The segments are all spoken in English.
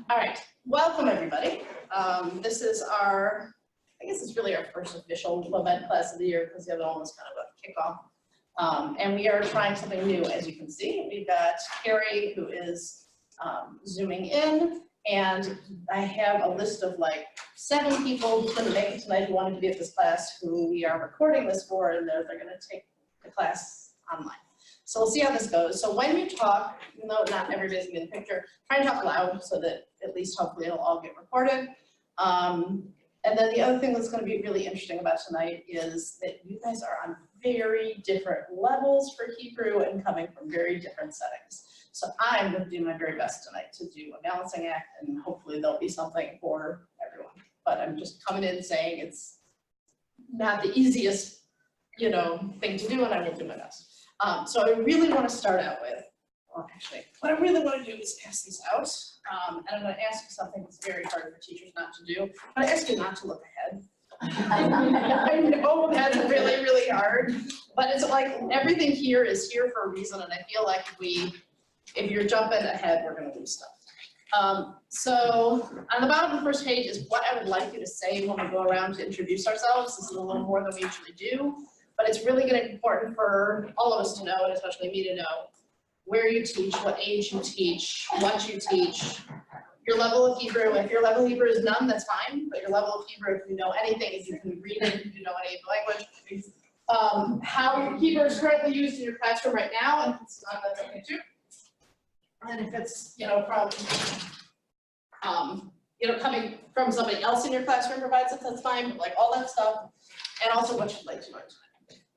All right, welcome everybody. This is our, I guess it's really our first official LOMED class of the year because the other one was kind of a kickoff. And we are trying something new, as you can see. We've got Carrie, who is zooming in, and I have a list of like 7 people who couldn't make it tonight who wanted to be at this class, who we are recording this for, and they're going to take the class online. So we'll see how this goes. So when you talk, even though not everybody's in the picture, try and talk loud so that at least hopefully it'll all get recorded. And then the other thing that's going to be really interesting about tonight is that you guys are on very different levels for Hebrew and coming from very different settings. So I'm going to do my very best tonight to do a balancing act, and hopefully there'll be something for everyone. But I'm just coming in saying it's not the easiest, thing to do, and I will do my best. So I really want to start out with, well, actually, what I really want to do is pass these out. And I'm going to ask you something that's very hard for teachers not to do. I'm going to ask you not to look ahead. I know that's really, really hard, but it's like everything here is here for a reason, and I feel like if you're jumping ahead, we're going to lose stuff. So on the bottom of the first page is what I would like you to say when we go around to introduce ourselves. This is a little more than we usually do. But it's really going to be important for all of us to know, and especially me to know, where you teach, what age you teach, what you teach, your level of Hebrew. If your level of Hebrew is none, that's fine, but your level of Hebrew, if you know anything, if you can read it, if you know any of the language, how Hebrew is currently used in your classroom right now, and if it's not, that's okay too. And if it's, coming from somebody else in your classroom provides it, that's fine, but like all that stuff, and also what you'd like to learn.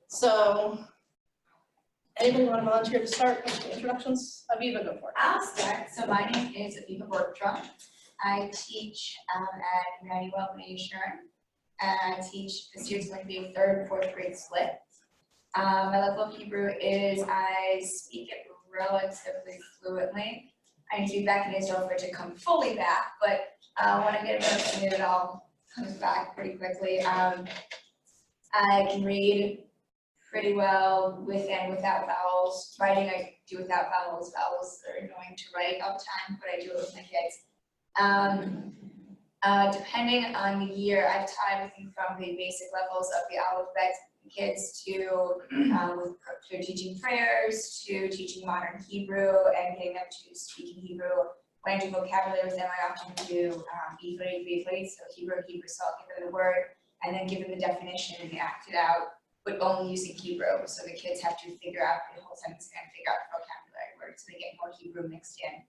So, anybody want to volunteer to start with the introductions? Aviva, go for it. I'll start. So my name is Aviva Borgstrom. I teach at Emmanuel Nation. I teach, this year's going to be a 3rd and 4th grade split. My level of Hebrew is I speak it relatively fluently. I need to be back in Israel for it to come fully back, but when I get it, it all comes back pretty quickly. I can read pretty well with and without vowels. Writing I do without vowels. Vowels are annoying to write all the time, but I do it with my kids. Depending on the year, I've taught everything from the basic levels of the alphabet kids to teaching prayers, to teaching modern Hebrew and getting them to speak in Hebrew. When I do vocabulary with them, I often do Ivrit, so Hebrew, so I'll give them the word and then give them the definition and act it out, but only using Hebrew. So the kids have to figure out the whole sentence and figure out the vocabulary words, so they get more Hebrew mixed in.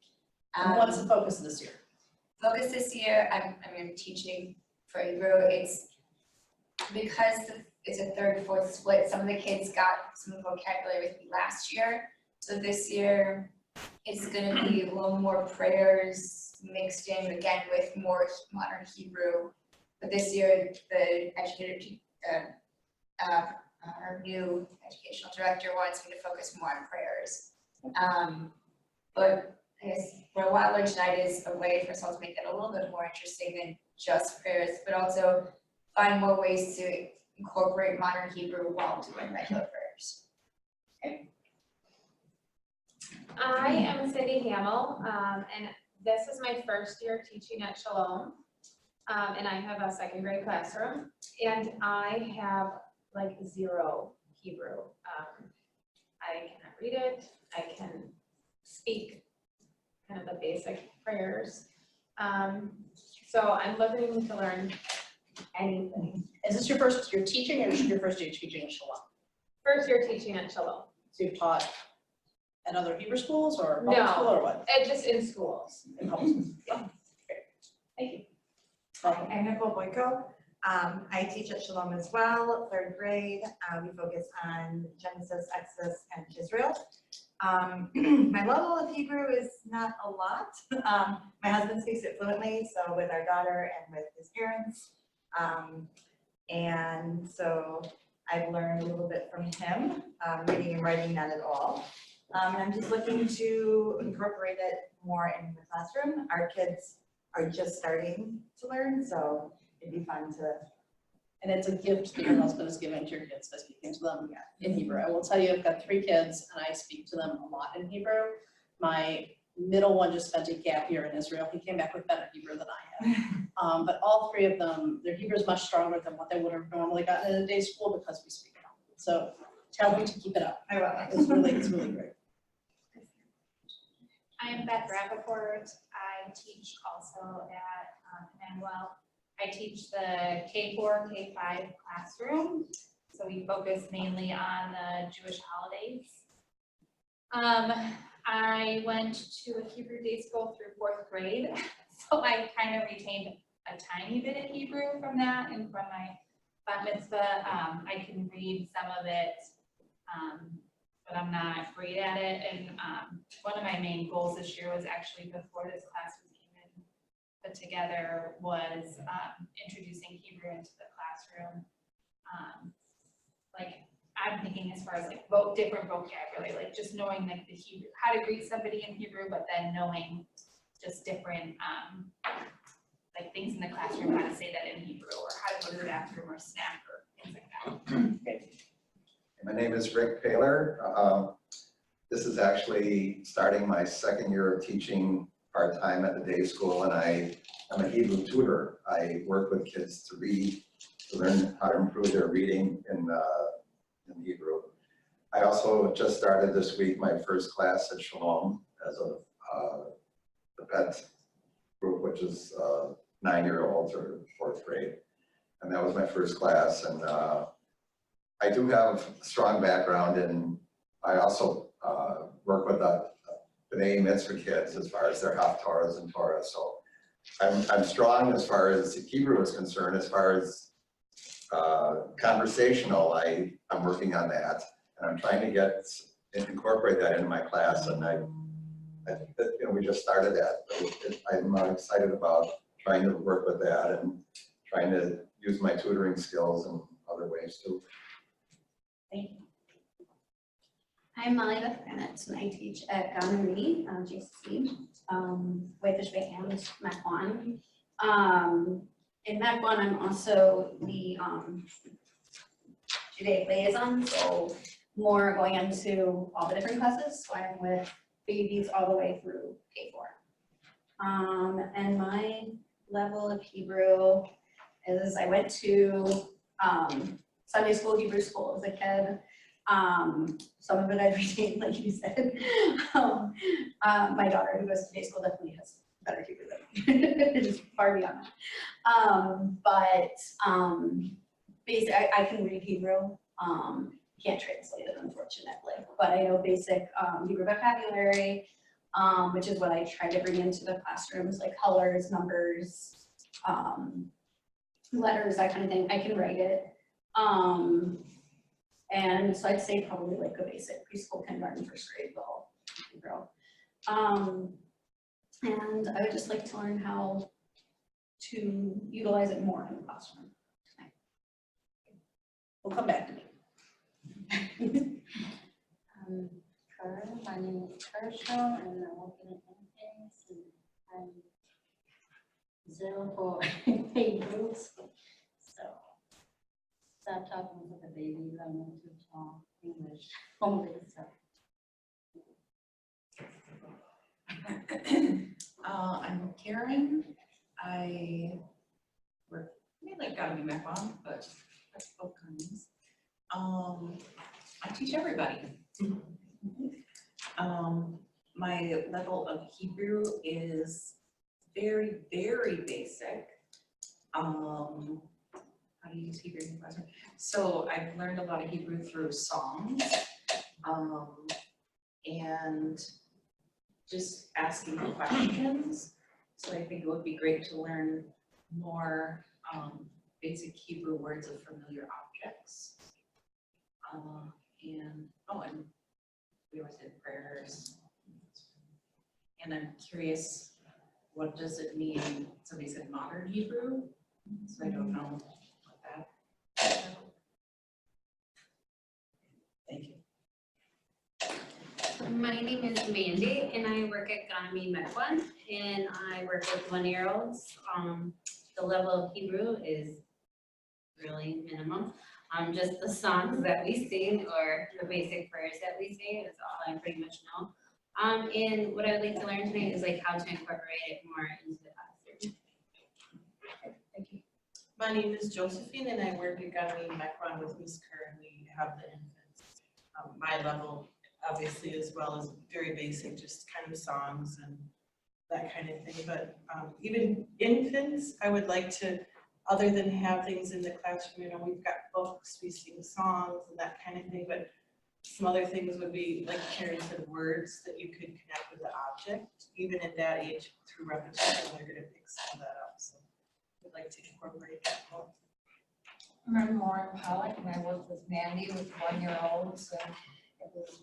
And what's the focus this year? Focus this year, I'm teaching for Hebrew. It's because it's a 3rd and 4th split. Some of the kids got some vocabulary with me last year. So this year, it's going to be a little more prayers mixed in, again, with more modern Hebrew. But this year, the educator, our new educational director wants me to focus more on prayers. But I guess what a while tonight is a way for us all to make it a little bit more interesting than just prayers, but also find more ways to incorporate modern Hebrew while doing regular prayers. Okay. I am Cindy Hamill, and this is my first year teaching at Shalom, and I have a 2nd grade classroom, and I have like 0 Hebrew. I cannot read it. I can speak kind of the basic prayers. So I'm looking to learn anything. Is this your first year teaching, or is this your first year teaching at Shalom? First year teaching at Shalom. So you've taught at other Hebrew schools or public school or what? Just in schools. In public schools. Yeah. Great. Thank you. Hi, I'm Nicole Boyko. I teach at Shalom as well, 3rd grade. We focus on Genesis, Exodus, and Israel. My level of Hebrew is not a lot. My husband speaks it fluently, so with our daughter and with his parents. And so I've learned a little bit from him, reading and writing not at all. And I'm just looking to incorporate it more in the classroom. Our kids are just starting to learn, so it'd be fun to. And it's a gift that your husband is giving to your kids by speaking to them in Hebrew. I will tell you, I've got 3 kids and I speak to them a lot in Hebrew. My middle one just spent a gap year in Israel. He came back with better Hebrew than I had. But all three of them, their Hebrew is much stronger than what they would have normally gotten in a day school because we speak it. So tell them to keep it up. I will. It's really great. I am Beth Rappaport. I teach also at Emmanuel. I teach the K4, K5 classroom. So we focus mainly on the Jewish holidays. I went to a Hebrew day school through 4th grade. So I kind of retained a tiny bit of Hebrew from that and from my bat mitzvah. I can read some of it, but I'm not great at it. And one of my main goals this year was actually before this class was even put together was introducing Hebrew into the classroom. Like I'm thinking as far as like different vocabulary, like just knowing like the Hebrew, how to greet somebody in Hebrew, but then knowing just different like things in the classroom, how to say that in Hebrew, or how to go to the bathroom or snack or things like that. My name is Rick Paler. This is actually starting my 2nd year of teaching part-time at the day school, and I'm a Hebrew tutor. I work with kids to read, to learn how to improve their reading in Hebrew. I also just started this week my first class at Shalom as the pet group, which is 9-year-olds or 4th grade. And that was my first class. And I do have a strong background, and I also work with the B'nai Mitzvah kids as far as their Haftarahs and Torah. So I'm strong as far as Hebrew is concerned. As far as conversational, I'm working on that, and I'm trying to incorporate that into my class. And I think that, we just started that. I'm excited about trying to work with that and trying to use my tutoring skills in other ways too. Thank you. I'm Molly Beth Granite, and I teach at Gonorrhea, JCC, Whitefish Bay and Mac1. In Mac1, I'm also the Judaic liaison, so more going into all the different classes. So I'm with babies all the way through K4. And my level of Hebrew is I went to Sunday school, Hebrew school as a kid. Some of it I've retained, like you said. My daughter who goes to day school definitely has better Hebrew than me. Just far beyond that. Basically, I can read Hebrew. Can't translate it, unfortunately, but I know basic Hebrew vocabulary, which is what I try to bring into the classrooms, like colors, numbers, letters, that kind of thing. I can write it. And so I'd say probably like a basic preschool, kindergarten, 1st grade level Hebrew. And I would just like to learn how to utilize it more in the classroom. We'll come back to me. My name is Kershaw, and I'm working at infants, and I'm 0 for Hebrew. So start talking with the baby, learning to talk English only. So. I'm Karen. I work mainly gotta be my mom, but that's both kinds. I teach everybody. My level of Hebrew is very, very basic. How do you use Hebrew in the classroom? So I've learned a lot of Hebrew through songs, and just asking questions. So I think it would be great to learn more basic Hebrew words of familiar objects. And we always did prayers. And I'm curious, what does it mean? Somebody said modern Hebrew, so I don't know what that. Thank you. My name is Mandy, and I work at Ganami Mekwan, and I work with 1-year-olds. The level of Hebrew is really minimum. Just the songs that we sing or the basic prayers that we say is all I pretty much know. And what I would like to learn tonight is like how to incorporate it more into the classroom. Thank you. My name is Josephine and I work at Gami Mekwan with Ms. Kerr, and we have the infants. My level obviously as well is very basic, just kind of songs and that kind of thing. But even infants, I would like to, other than have things in the classroom, you know, we've got books, we sing songs and that kind of thing, but some other things would be like caring for the words that you could connect with the object. Even at that age, through repetition, they're gonna pick some of that up. So I'd like to incorporate that more. I'm Lauren Pollock, and I work with Mandy with 1-year-olds, and it was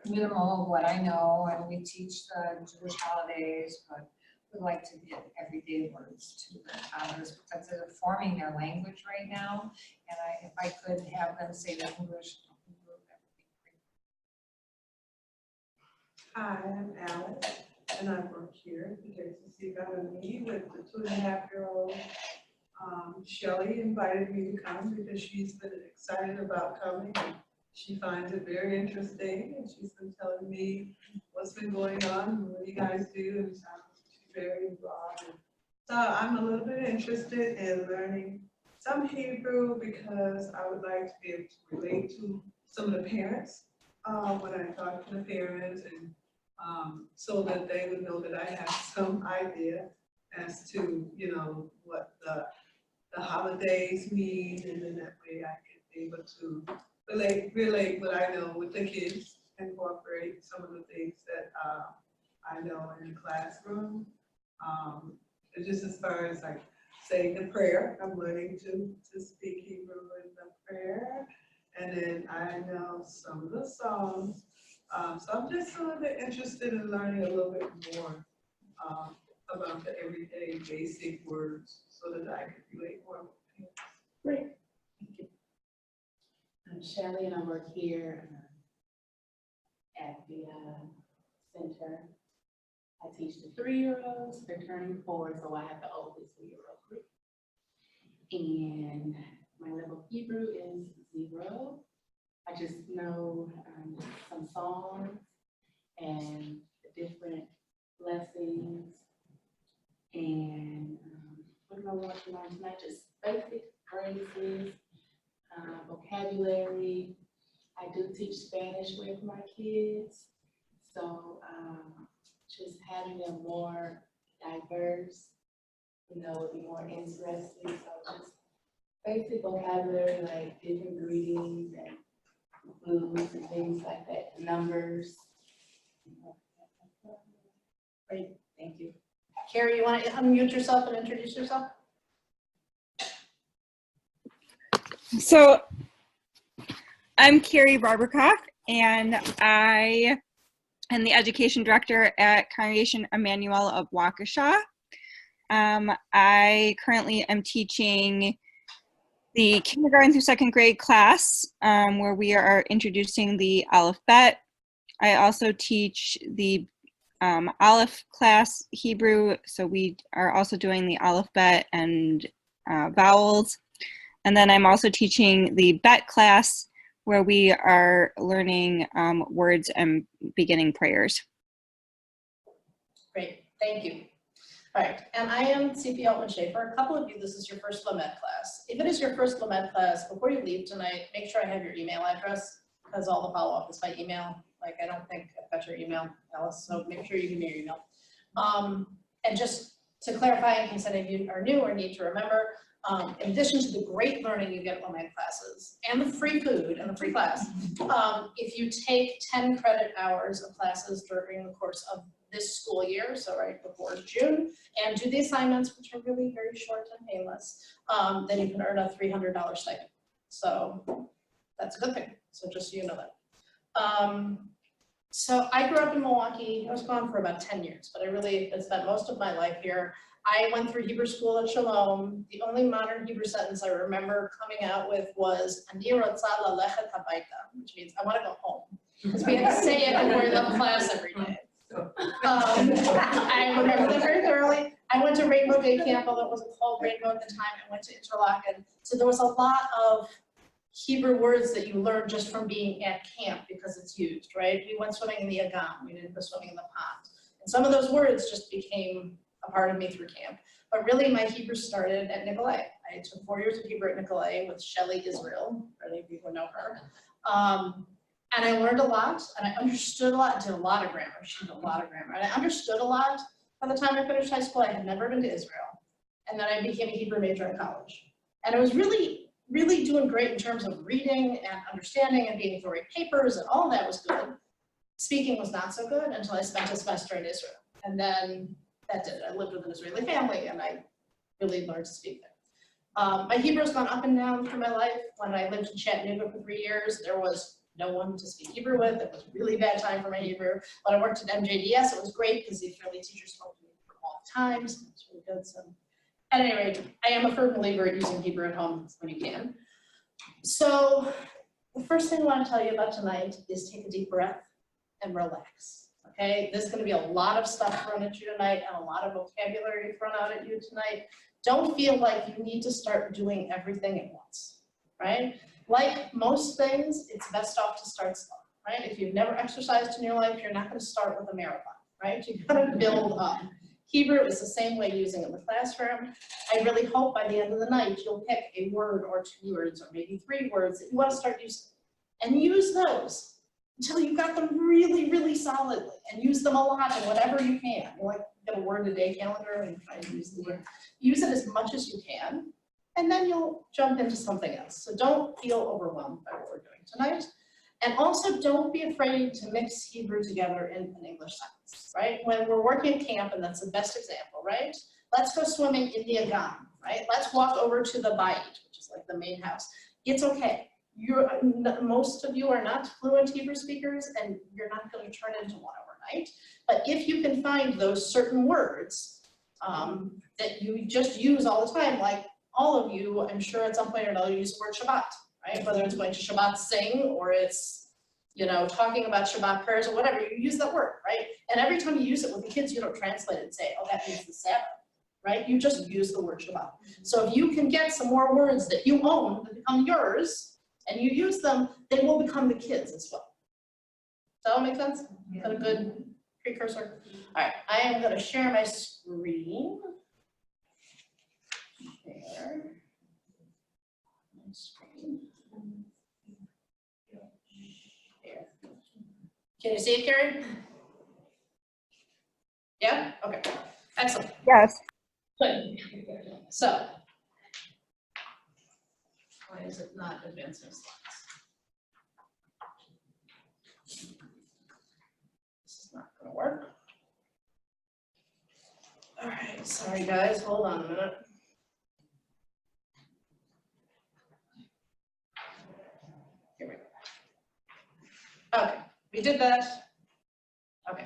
minimal of what I know, and we teach the Jewish holidays, but we like to get everyday words to the toddlers because they're forming their language right now, and if I could have them say the English. Hi, I'm Alex, and I work here at the JCC Gami with the 2.5-year-old. Shelley invited me to come because she's been excited about coming. She finds it very interesting, and she's been telling me what's been going on and what you guys do, and she's very involved. So I'm a little bit interested in learning some Hebrew because I would like to be able to relate to some of the parents when I talk to the parents, and so that they would know that I have some idea as to, you know, what the holidays mean, and then that way I can be able to relate what I know with the kids, incorporate some of the things that I know in the classroom. And just as far as like saying the prayer, I'm learning to speak Hebrew in the prayer, and then I know some of the songs. So I'm just a little bit interested in learning a little bit more about the everyday basic words so that I can relate more with people. Great. Thank you. I'm Shelley and I work here at the center. I teach the 3-year-olds, they're turning 4, so I have the oldest 3-year-old group. And my level of Hebrew is 0. I just know some songs and the different blessings. And what am I working on tonight? Just basic phrases, vocabulary. I do teach Spanish with my kids. So just having them more diverse, you know, would be more interesting. So just basic vocabulary, like different greetings and foods and things like that, numbers. Great, thank you. Carrie, you want to unmute yourself and introduce yourself? So I'm Carrie Barbercock, and I am the education director at Congregation Emmanuel of Waukesha. I currently am teaching the kindergarten through 2nd grade class, where we are introducing the alphabet. I also teach the Aleph class Hebrew, so we are also doing the alphabet and vowels. And then I'm also teaching the Bet class, where we are learning words and beginning prayers. Great, thank you. All right, and I am CP Altman Schaefer. A couple of you, this is your first LOMED class. If it is your first LOMED class, before you leave tonight, make sure I have your email address, because all the follow-up is by email. Like, I don't think I've got your email, Alice, so make sure you give me your email. And just to clarify, in case any of you are new or need to remember, in addition to the great learning you get at LOMED classes and the free food and the free class, if you take 10 credit hours of classes during the course of this school year, so right before June, and do the assignments, which are really very short and painless, then you can earn a $300 stipend. So that's a good thing. So just so you know that. So I grew up in Milwaukee. I was gone for about 10 years, but I really spent most of my life here. I went through Hebrew school at Shalom. The only modern Hebrew sentence I remember coming out with was "Ani rotza lalechet habayta," which means I want to go home, because we had to say it before we left class every day. I remember that very thoroughly. I went to Rainbow Day Camp, although it wasn't called Rainbow at the time. I went to Interlochen. So there was a lot of Hebrew words that you learn just from being at camp because it's used, right? We went swimming in the Agam, we didn't go swimming in the pond. And some of those words just became a part of me through camp. But really my Hebrew started at Nicolay. I took 4 years of Hebrew at Nicolay with Shelley Israel, for any of you who know her. And I learned a lot, and I understood a lot, did a lot of grammar, she did a lot of grammar. And I understood a lot. By the time I finished high school, I had never been to Israel. And then I became a Hebrew major in college. And I was really doing great in terms of reading and understanding and being able to write papers, and all of that was good. Speaking was not so good until I spent a semester in Israel. And then that did it. I lived with an Israeli family, and I really learned to speak there. My Hebrew has gone up and down through my life. When I lived in Chattanooga for 3 years, there was no one to speak Hebrew with. It was a really bad time for my Hebrew. When I worked at MJDS, it was great because the Israeli teachers spoke to me all the time, so it was really good. So at any rate, I am a firm believer at using Hebrew at home when you can. So the first thing I want to tell you about tonight is take a deep breath and relax. Okay, there's going to be a lot of stuff thrown at you tonight and a lot of vocabulary thrown out at you tonight. Don't feel like you need to start doing everything at once, right? Like most things, it's best off to start slow, right? If you've never exercised in your life, you're not going to start with a marathon, right? You've got to build up. Hebrew is the same way using it in the classroom. I really hope by the end of the night, you'll pick a word or 2 words or maybe 3 words that you want to start using. And use those until you got them really solidly, and use them a lot and whatever you can. You like get a word a day calendar and try to use the word. Use it as much as you can, and then you'll jump into something else. So don't feel overwhelmed by what we're doing tonight. And also don't be afraid to mix Hebrew together in an English sentence, right? When we're working at camp, and that's the best example, right? Let's go swimming in the Agam, right? Let's walk over to the Bayit, which is like the main house. It's okay. Most of you are not fluent Hebrew speakers, and you're not going to turn into one overnight. But if you can find those certain words that you just use all the time, like all of you, I'm sure at some point or another, use the word Shabbat, right? Whether it's going to Shabbat sing or it's, you know, talking about Shabbat prayers or whatever, you use that word, right? And every time you use it with the kids, you don't translate it and say, oh, that means the Sabbath, right? You just use the word Shabbat. So if you can get some more words that you own that become yours, and you use them, they will become the kids as well. Does that all make sense? Is that a good precursor? All right, I am going to share my screen. Share my screen. Here. Can you see it, Karen? Yeah? Okay. Excellent. Yes. Good. So, why is it not advancing slides? This is not going to work. All right, sorry guys, hold on a minute. Here we go. Okay, we did that. Okay.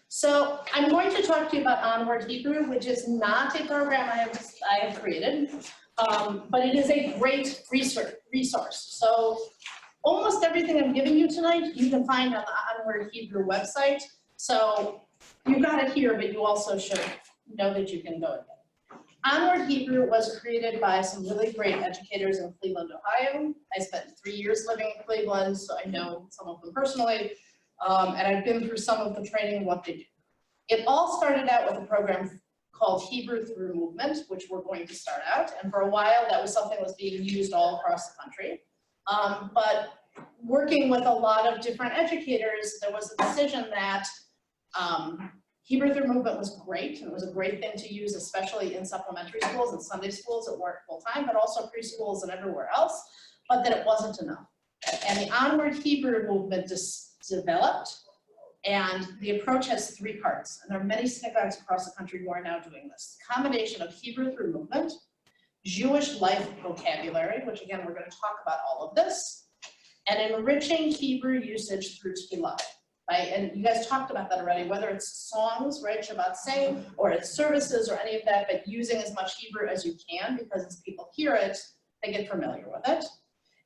So I'm going to talk to you about Onward Hebrew, which is not a program I have created, but it is a great resource. So almost everything I'm giving you tonight, you can find on the Onward Hebrew website. So you got it here, but you also should know that you can go and get it. Onward Hebrew was created by some really great educators in Cleveland, Ohio. I spent 3 years living in Cleveland, so I know some of them personally. And I've been through some of the training and what they do. It all started out with a program called Hebrew Through Movement, which we're going to start out. And for a while, that was something that was being used all across the country. But working with a lot of different educators, there was a decision that Hebrew Through Movement was great, and it was a great thing to use, especially in supplementary schools and Sunday schools that weren't full-time, but also preschools and everywhere else, but that it wasn't enough. And the Onward Hebrew movement developed, and the approach has 3 parts, and there are many synagogues across the country who are now doing this. A combination of Hebrew Through Movement, Jewish life vocabulary, which again, we're going to talk about all of this, and enriching Hebrew usage through tefillah, right? And you guys talked about that already, whether it's songs, right, Shabbat sing, or it's services or any of that, but using as much Hebrew as you can, because as people hear it, they get familiar with it.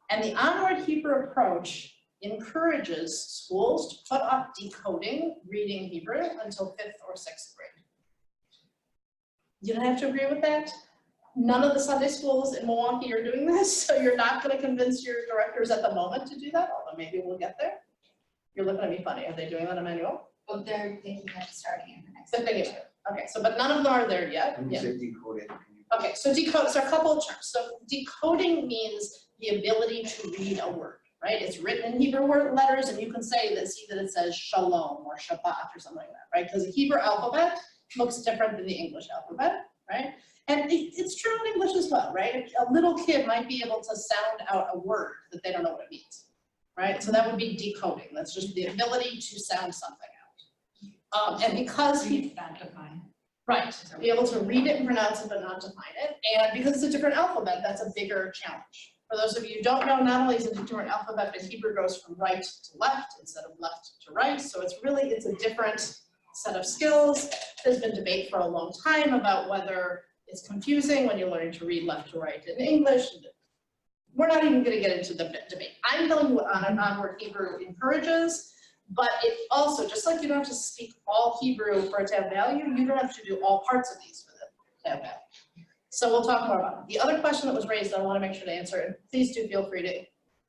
And the Onward Hebrew approach encourages schools to put off decoding reading Hebrew until 5th or 6th grade. You don't have to agree with that, None of the Sunday schools in Milwaukee are doing this, so you're not gonna convince your directors at the moment to do that, although maybe we'll get there. You're looking at me funny, are they doing that, Emmanuel? Well, they're thinking of starting in the next. So thinking of it. Okay, so but none of them are there yet. When you Yeah. say decoded, can you? Okay, so decode, so a couple of terms. So decoding means the ability to read a word, right? It's written in Hebrew letters, and you can say that, see that it says shalom or Shabbat or something like that, right? Because the Hebrew alphabet looks different than the English alphabet, right? And it's true in English as well, right? A little kid might be able to sound out a word that they don't know what it means, right? So that would be decoding. That's just the ability to sound something out. And because Not defined. right, be able to read it and pronounce it, but not define it. And because it's a different alphabet, that's a bigger challenge. For those of you who don't know, not only is it a different alphabet, but Hebrew goes from right to left instead of left to right. So it's a different set of skills. There's been debate for a long time about whether it's confusing when you're learning to read left to right in English. We're not even going to get into the debate. I'm telling you what on and onward Hebrew encourages. But it also, just like you don't have to speak all Hebrew for it to have value, you don't have to do all parts of these for it to have value. So we'll talk more about it. The other question that was raised, I want to make sure to answer, and please do feel free to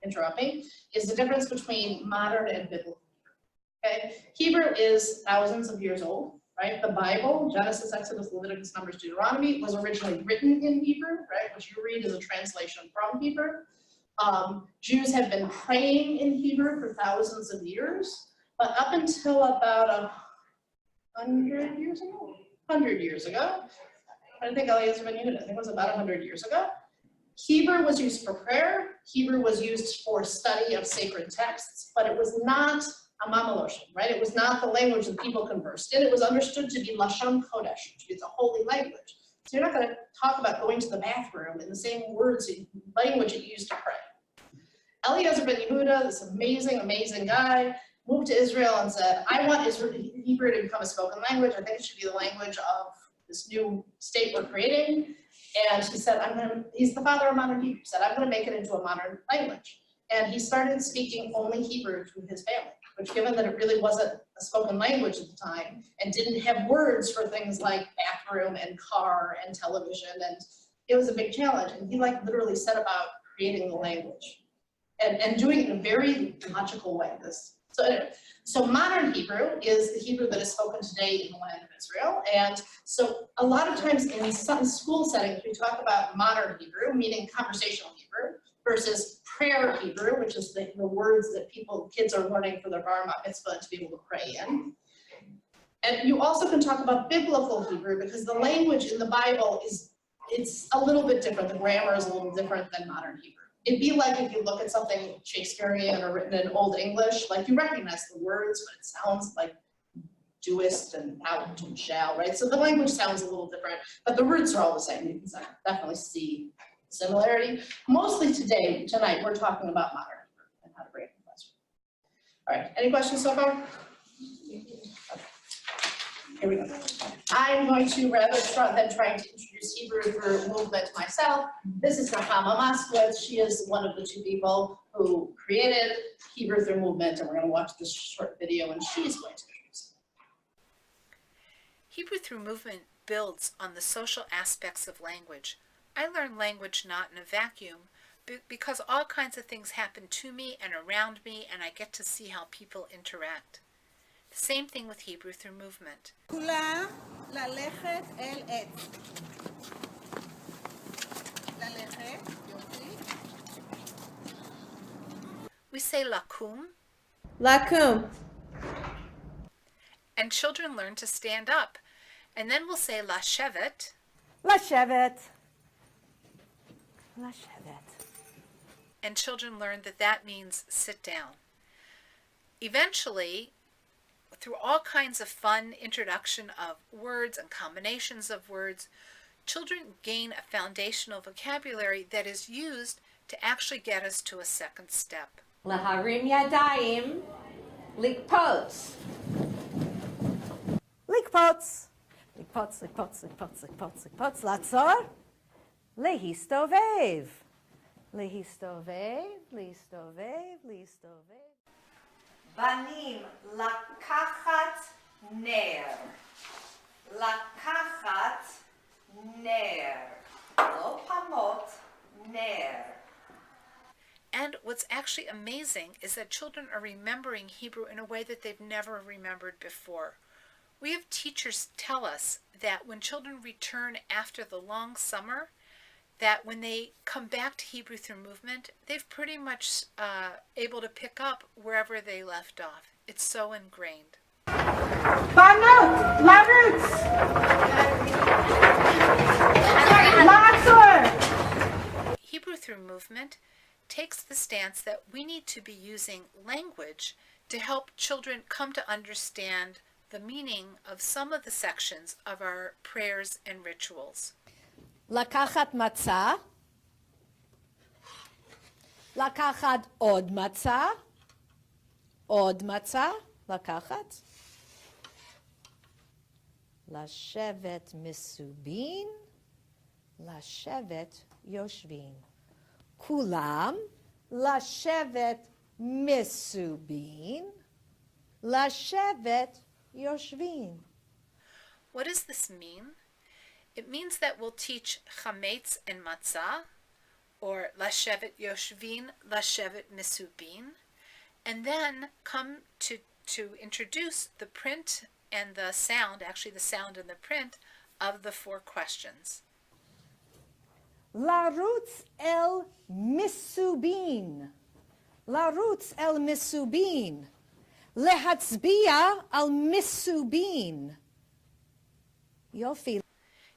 interrupt me, is the difference between modern and biblical Hebrew. Okay, Hebrew is thousands of years old, right? The Bible, Genesis, Exodus, Leviticus, Numbers, Deuteronomy, was originally written in Hebrew, right? What you read is a translation from Hebrew. Jews have been praying in Hebrew for thousands of years, but up until about 100 years ago, I think Eliezer Ben Yehuda, I think it was about 100 years ago, Hebrew was used for prayer, Hebrew was used for study of sacred texts, but it was not a mamalosh, right? It was not the language that people conversed in. It was understood to be Lashon Kodesh, which is a holy language. So you're not going to talk about going to the bathroom in the same language you used to pray. Eliezer Ben Yehuda, this amazing, amazing guy, moved to Israel and said, I want Hebrew to become a spoken language. I think it should be the language of this new state we're creating. And he said, he's the father of modern Hebrew. He said, I'm going to make it into a modern language. And he started speaking only Hebrew to his family, which given that it really wasn't a spoken language at the time and didn't have words for things like bathroom and car and television, and it was a big challenge. And he literally set about creating the language and doing it in a very logical way. So modern Hebrew is the Hebrew that is spoken today in the land of Israel. And so a lot of times in some school settings, we talk about modern Hebrew, meaning conversational Hebrew, versus prayer Hebrew, which is the words that kids are learning for their bar mitzvah to be able to pray in. And you also can talk about biblical Hebrew because the language in the Bible it's a little bit different. The grammar is a little different than modern Hebrew. It'd be like if you look at something Shakespearean or written in Old English, you recognize the words, but it sounds like doest and out and shall, right? So the language sounds a little different, but the roots are all the same. You can definitely see similarity. Mostly tonight, we're talking about modern Hebrew and how to bring it in the classroom. All right, any questions so far? Here we go. I'm going to, rather than trying to introduce Hebrew through movement myself, this is Nahama Moskowitz. She is one of the two people who created Hebrew through movement, and we're going to watch this short video, and she's going to introduce it. Hebrew through movement builds on the social aspects of language. I learn language not in a vacuum, because all kinds of things happen to me and around me, and I get to see how people interact. The same thing with Hebrew through movement. כולה ללכת אל עץ. ללכת, יופי. We say lakum. לקום. And children learn to stand up. And then we'll say לשבת. לשבת. לשבת. And children learn that means sit down. Eventually, through all kinds of fun introduction of words and combinations of words, children gain a foundational vocabulary that is used to actually get us to a second step. להרים ידיים, לקפוץ. לקפוץ. לקפוץ, לקפוץ, לקפוץ, לקפוץ, לקפוץ, לעצור. להסתובב. להסתובב, להסתובב, להסתובב. בנים, לקחת נר. לקחת נר. חכמות נר. And what's actually amazing is that children are remembering Hebrew in a way that they've never remembered before. We have teachers tell us that when children return after the long summer, that when they come back to Hebrew through movement, they've pretty much able to pick up wherever they left off. It's so ingrained. Hebrew through movement takes the stance that we need to be using language to help children come to understand the meaning of some of the sections of our prayers and rituals. לקחת מצה, לקחת עוד מצה, לקחת, לשבת מסובין, לשבת יושבין. כולם לשבת מסובין, לשבת יושבין. What does this mean? It means that we'll teach chametz and matzah, or lashevet yoshvin, lashevet mesubin, and then come to introduce the print and the sound, actually the sound and the print, of the 4 questions. לרוץ אל מסובין, לרוץ אל מסובין, להצביע על מסובין. יופי.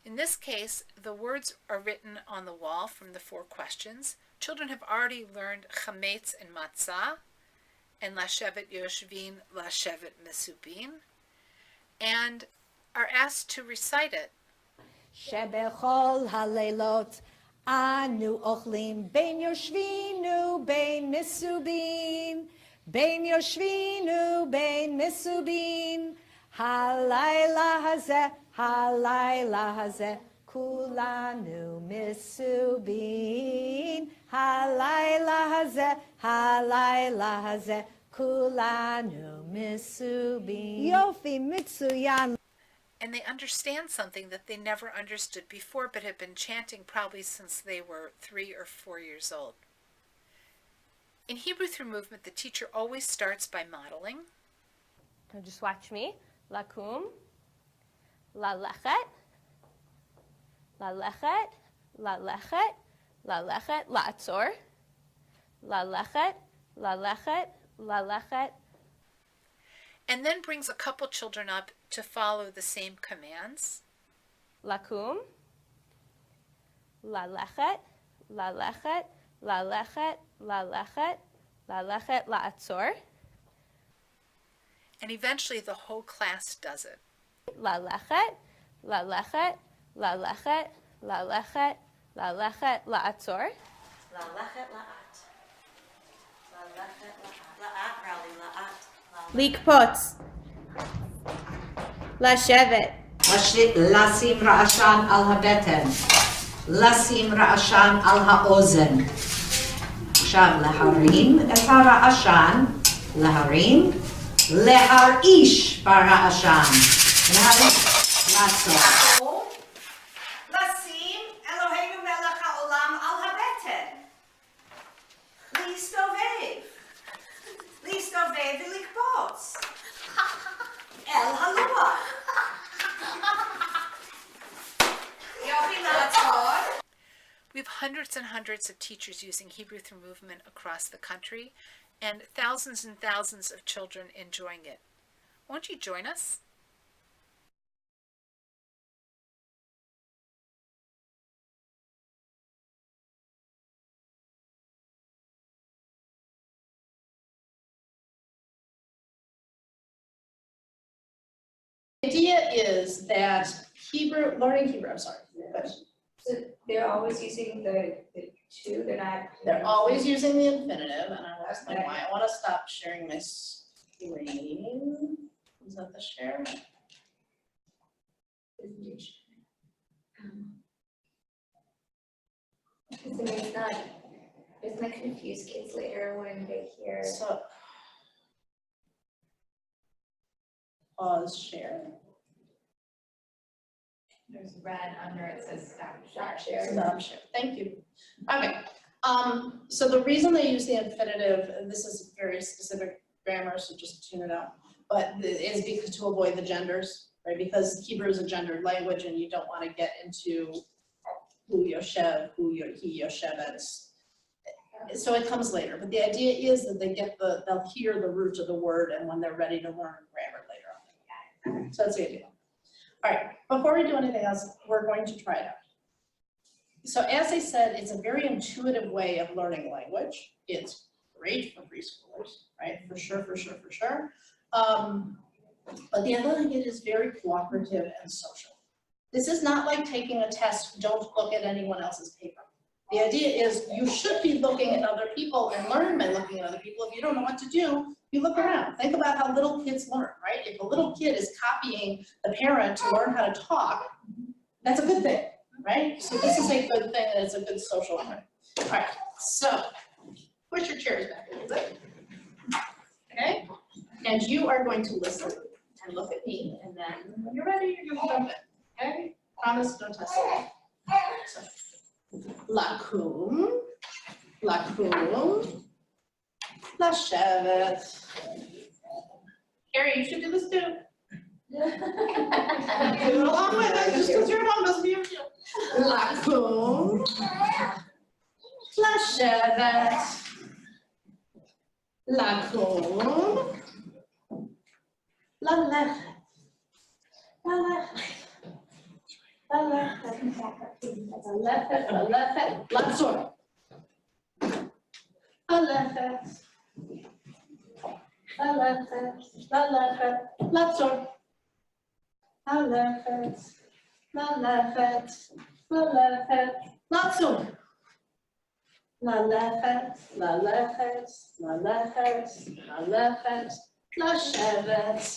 In this case, the words are written on the wall from the 4 questions. Children have already learned chametz and matzah, and lashevet yoshvin, lashevet mesubin, and are asked to recite it. שבכל הלילות אנו אוכלים בין יושבינו בין מסובין, בין יושבינו בין מסובין, הלילה הזה כולנו מסובין, הלילה הזה כולנו מסובין. יופי, מצוין. And they understand something that they never understood before but have been chanting probably since they were 3 or 4 years old. In Hebrew through movement, the teacher always starts by modeling. Now just watch me. Lakum, lalechet, lalechet, lalechet, lalechet, la'atzor, lalechet, lalechet, lalechet. And then brings a couple children up to follow the same commands. Lakum, lalechet, lalechet, lalechet, lalechet, lalechet, la'atzor. And eventually the whole class does it. Lalechet, lalechet, lalechet, lalechet, lalechet, la'atzor. Lalechet la'at. Lalechet la'at. La'at, Rally, la'at. Likpot. לשבת. לשים רעשן על הבטן. לשים רעשן על האוזן. עכשיו להרים את הרעשן. להרים. להרעיש ברעשן. לעצור. לשים אלוהינו מלך העולם על הבטן. להסתובב. להסתובב ולקפוץ. אל הלוח. יופי, לעצור. We have hundreds and hundreds of teachers using Hebrew through movement across the country, and thousands of children enjoying it. Won't you join us? The idea is that learning Hebrew, I'm sorry. So they're always using the 2, They're always using the infinitive, and I will explain why. I want to stop sharing my screen. Is that the share? It's gonna confuse kids later when they hear. So, pause share. There's red under it says stop share. Stop share, thank you. Okay, so the reason they use the infinitive, and this is very specific grammar, so just tune it out, but is because to avoid the genders, right? Because Hebrew is a gendered language and you don't want to get into hu yoshev, he yoshevet. So it comes later, but the idea is that they'll hear the root of the word, and when they're ready to learn grammar later on. So that's the idea. All right, before we do anything else, we're going to try it out. So as I said, it's a very intuitive way of learning language. It's great for preschoolers, right? For sure. But the other thing, it is very cooperative and social. This is not like taking a test, don't look at anyone else's paper. The idea is you should be looking at other people and learn by looking at other people. If you don't know what to do, you look around. Think about how little kids learn, right? If a little kid is copying the parent to learn how to talk, that's a good thing, right? So this is a good thing, and it's a good social thing. All right, so push your chairs back a little bit. Okay, and you are going to listen and look at me, and then when you're ready, you're going to jump in. Okay, promise, don't test it. So, lakum, lashevet. Carrie, you should do this too. Do it along with us, just because your mom doesn't hear you. Lakum, lashevet. Lakum, lalechet. Lalechet, latzor. Lalechet, latzor. Lalechet, latzor. Lalechet, lashevet.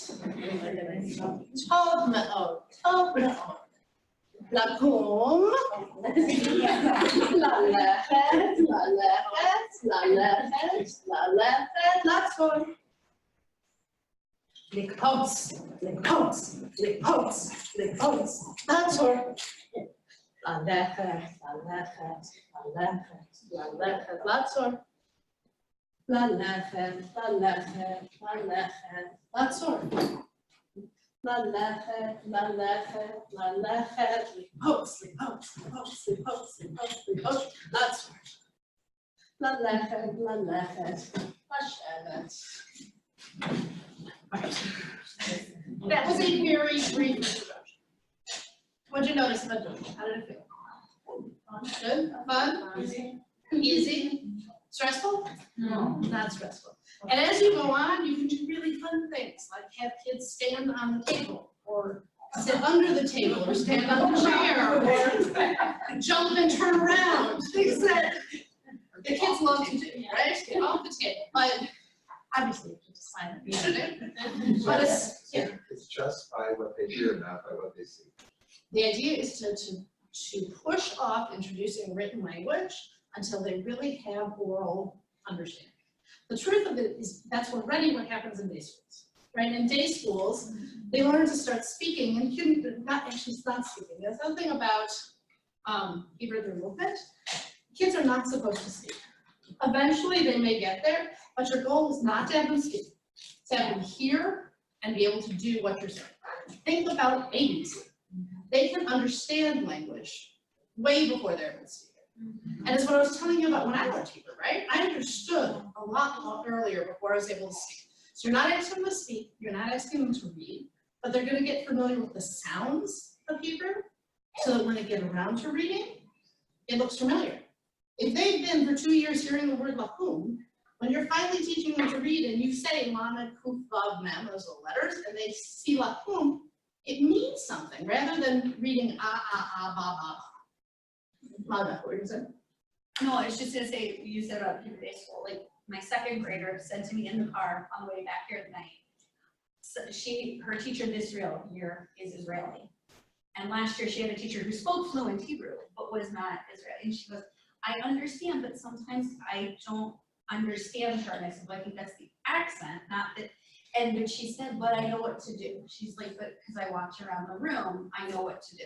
Tov me'od. Lakum, lalechet, latzor. Likpots, latzor. Lalechet, latzor. Lalechet, latzor. Lalechet, lipots, latzor. Lalechet, lashevet. That was a very brief introduction. What'd you notice about it? How did it feel? Good? Fun? Easy? Stressful? No, not stressful. And as you go on, you can do really fun things, like have kids stand on the table, or sit under the table, or stand on the chair, or jump and turn around. Things that the kids love to do, right? Get off the table. But obviously, it's a silent unit. But It's just by what they hear, not by what they see. the idea is to push off introducing written language until they really have oral understanding. The truth of it is that's already what happens in day schools, right? In day schools, they learn to start speaking and not actually stop speaking. There's something about Hebrew through movement. Kids are not supposed to speak. Eventually, they may get there, but your goal is not to have them speak. It's to have them hear and be able to do what you're saying. Think about babies. They can understand language way before they're able to speak. And it's what I was telling you about when I learned Hebrew, right? I understood a lot earlier before I was able to speak. So you're not asking them to speak, you're not asking them to read, but they're going to get familiar with the sounds of Hebrew so that when they get around to reading, it looks familiar. If they've been for 2 years hearing the word lakum, when you're finally teaching them to read and you say lamed, kuf, vav, mem, those little letters, and they see lakum, it means something rather than reading ba, ba. What were you saying? No, I was just gonna say, you said about Hebrew day school, like my second grader said to me in the car on the way back here at night, so her teacher this year is Israeli. And last year she had a teacher who spoke fluent Hebrew, but was not Israeli. And she goes, I understand, but sometimes I don't understand her. And I said, well, I think that's the accent, not that. But she said, but I know what to do. She's like, but because I watch around the room, I know what to do.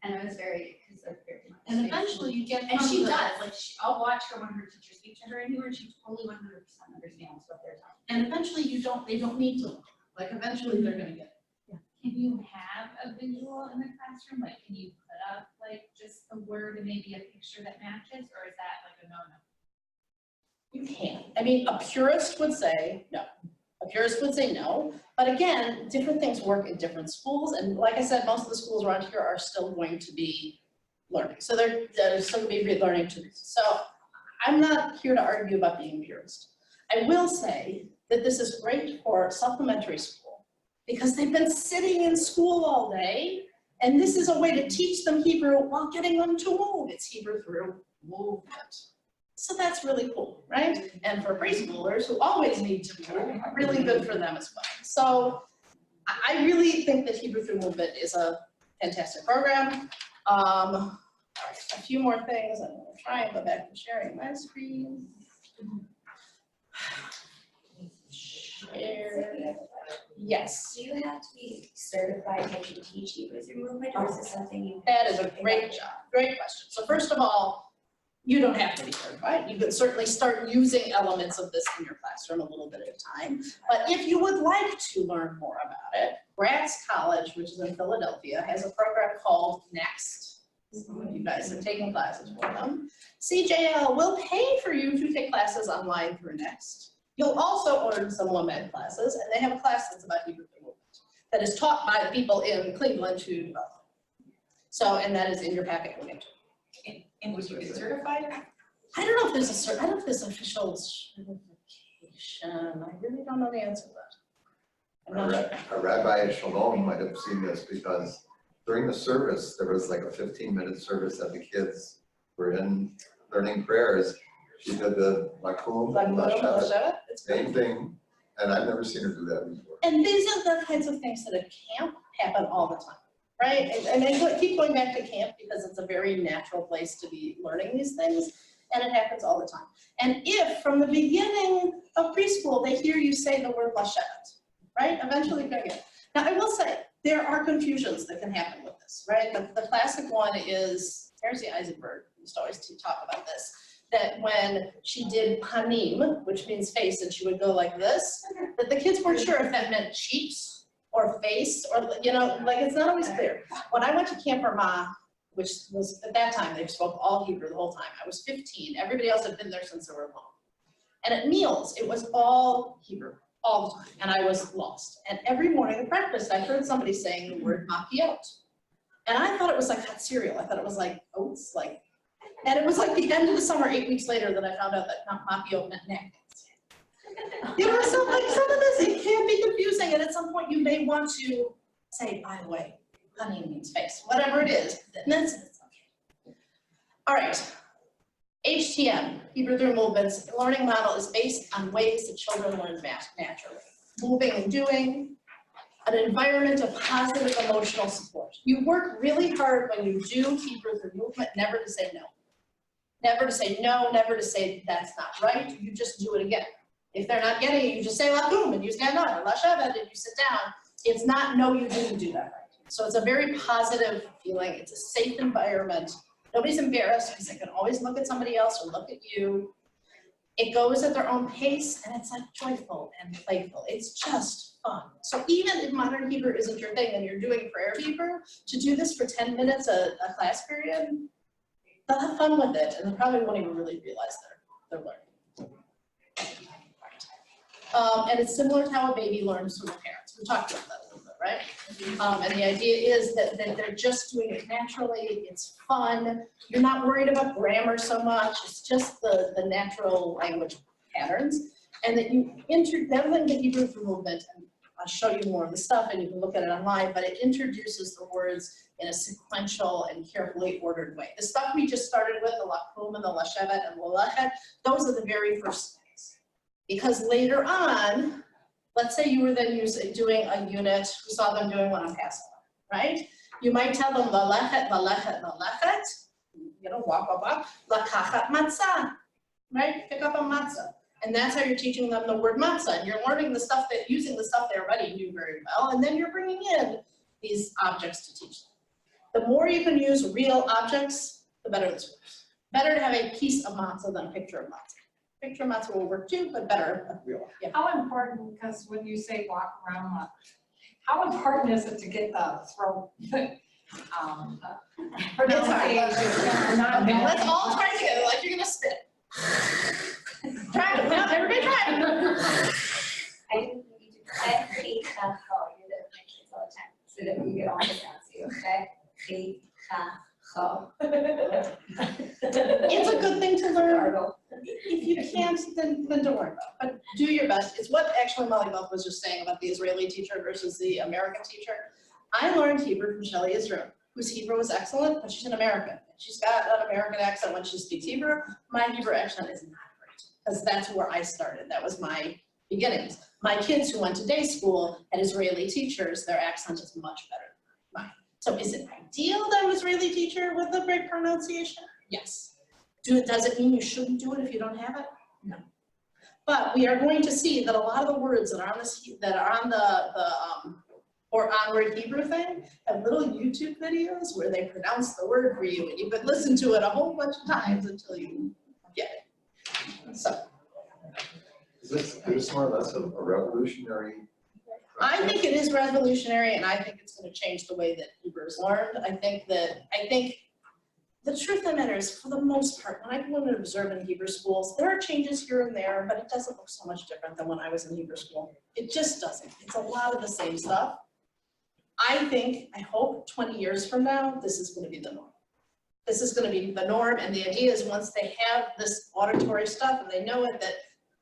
And it was very, because they're very much. And eventually you get. And she does, like, I'll watch her when her teachers speak to her in Hebrew, and she totally 100% understands what they're talking. And eventually they don't need to, like, eventually they're gonna get it. Can you have a visual in the classroom? Like, can you put up like just a word and maybe a picture that matches, or is that like a no-no? You can. I mean, a purist would say no. A purist would say no. But again, different things work in different schools. And like I said, most of the schools around here are still going to be learning. So they're still going to be learning too. So I'm not here to argue about being a purist. I will say that this is great for supplementary school because they've been sitting in school all day. And this is a way to teach them Hebrew while getting them to move. It's Hebrew through movement. So that's really cool, right? And for preschoolers who always need to move, really good for them as well. So I really think that Hebrew through movement is a fantastic program. A few more things. I'm going to try and go back to sharing my screen. Share. Yes. Do you have to be certified that you teach Hebrew through movement, or is it something you? That is a great job. Great question. So first of all, you don't have to be certified. You can certainly start using elements of this in your classroom a little bit at a time. But if you would like to learn more about it, Gratz College, which is in Philadelphia, has a program called Next. You guys have taken classes for them. CJL will pay for you to take classes online through Next. You'll also earn some LOMED classes, and they have a class that's about Hebrew through movement that is taught by people in Cleveland to develop. So, and that is in your packet when you And would you get certified? I don't know if there's I don't know if there's official certification. I really don't know the answer to that. I'm not sure. A rabbi at Shalom might have seen this because during the service, there was like a 15-minute service that the kids were in learning prayers. She did the Lakum, Lashat, same thing, and I've never seen her do that before. And these are the kinds of things that at camp happen all the time, right? And I keep going back to camp because it's a very natural place to be learning these things, and it happens all the time. And if from the beginning of preschool they hear you say the word Lashat, right? Eventually you're gonna get it. Now I will say, there are confusions that can happen with this, right? The classic one is, Terry Eisenberg used to always talk about this, that when she did panim, which means face, and she would go like this, that the kids weren't sure if that meant cheeks or face, or, you know, like it's not always clear. When I went to Camp Ramah, which was, at that time, they spoke all Hebrew the whole time. I was 15, everybody else had been there since they were home. And at meals, it was all Hebrew, all the time, and I was lost. And every morning at breakfast, I heard somebody saying the word makiot. And I thought it was like hot cereal. I thought it was like oats, like, and it was like the end of the summer, 8 weeks later, that I found out that makiot meant napkins. You know, so like some of this, it can be confusing, and at some point you may want to say, by the way, honey means face, whatever it is, then it's okay. All right, HTM, Hebrew through movements, learning model is based on ways that children learn naturally. Moving and doing, an environment of positive emotional support. You work really hard when you do Hebrew through movement, never to say no. Never to say no, never to say that's not right, you just do it again. If they're not getting it, you just say lakum and you stand up, or lashavet and you sit down. It's not no, you didn't do that right. So it's a very positive feeling, it's a safe environment. Nobody's embarrassed because they can always look at somebody else or look at you. It goes at their own pace and it's like joyful and playful. It's just fun. So even if modern Hebrew isn't your thing and you're doing prayer Hebrew, to do this for 10 minutes a class period, they'll have fun with it and they probably won't even really realize they're learning. And it's similar to how a baby learns from their parents. We talked about that a little bit, right? And the idea is that they're just doing it naturally, it's fun, you're not worried about grammar so much, it's just the natural language patterns, and that you then the Hebrew through movement, and I'll show you more of the stuff and you can look at it online, but it introduces the words in a sequential and carefully ordered way. The stuff we just started with, the lakum and the lashevet and lalachet, those are the very first things. Because later on, let's say you were then doing a unit, we saw them doing one on Passover, right? You might tell them lalachet, lalachet, lalachet, you know, walk, lakachat matzah, right? Pick up a matzah. And that's how you're teaching them the word matzah. And you're learning the stuff using the stuff they already knew very well, and then you're bringing in these objects to teach them. The more you can use real objects, the better this works. Better to have a piece of matzah than a picture of matzah. Picture of matzah will work too, but better a real one. Yeah. How important, because when you say walk around, how important is it to get the throat? Pronunciation. Let's all try together, like you're gonna spit. Try it, now everybody try it. I didn't need to, I hate that ho, you do it with my kids all the time, so that we get all the sounds, okay? Hate that ho. It's a good thing to learn. If you can't, then don't worry about it, but do your best. It's what actually Molly Buff was just saying about the Israeli teacher versus the American teacher. I learned Hebrew from Shelley Israel, whose Hebrew was excellent, but she's an American. She's got an American accent when she speaks Hebrew. My Hebrew accent is not great, because that's where I started. That was my beginnings. My kids who went to day school had Israeli teachers, their accent is much better than mine. So is it ideal to have an Israeli teacher with a great pronunciation? Yes. Does it mean you shouldn't do it if you don't have it? No. But we are going to see that a lot of the words that are on this, that are on the or onward Hebrew thing have little YouTube videos where they pronounce the word for you, and you could listen to it a whole bunch of times until you get it. So. Is this more or less a revolutionary? I think it is revolutionary, and I think it's going to change the way that Hebrew is learned. I think the truth of the matter is, for the most part, when I go and observe in Hebrew schools, there are changes here and there, but it doesn't look so much different than when I was in Hebrew school. It just doesn't. It's a lot of the same stuff. I hope 20 years from now, this is going to be the norm. This is going to be the norm, and the idea is once they have this auditory stuff and they know it, that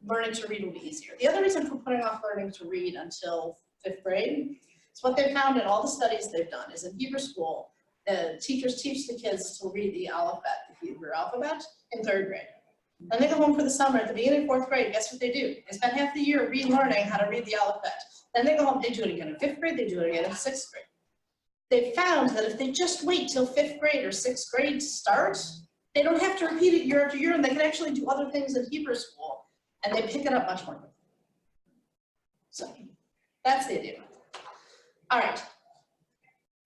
learning to read will be easier. The other reason for putting off learning to read until 5th grade is what they've found in all the studies they've done is in Hebrew school, the teachers teach the kids to read the alphabet, the Hebrew alphabet, in 3rd grade. Then they go home for the summer at the beginning of 4th grade, guess what they do? They spend half the year relearning how to read the alphabet. Then they go home, they do it again in 5th grade, they do it again in 6th grade. They found that if they just wait till 5th grade or 6th grade starts, they don't have to repeat it year after year, and they can actually do other things in Hebrew school, and they pick it up much more quickly. So that's the idea. All right.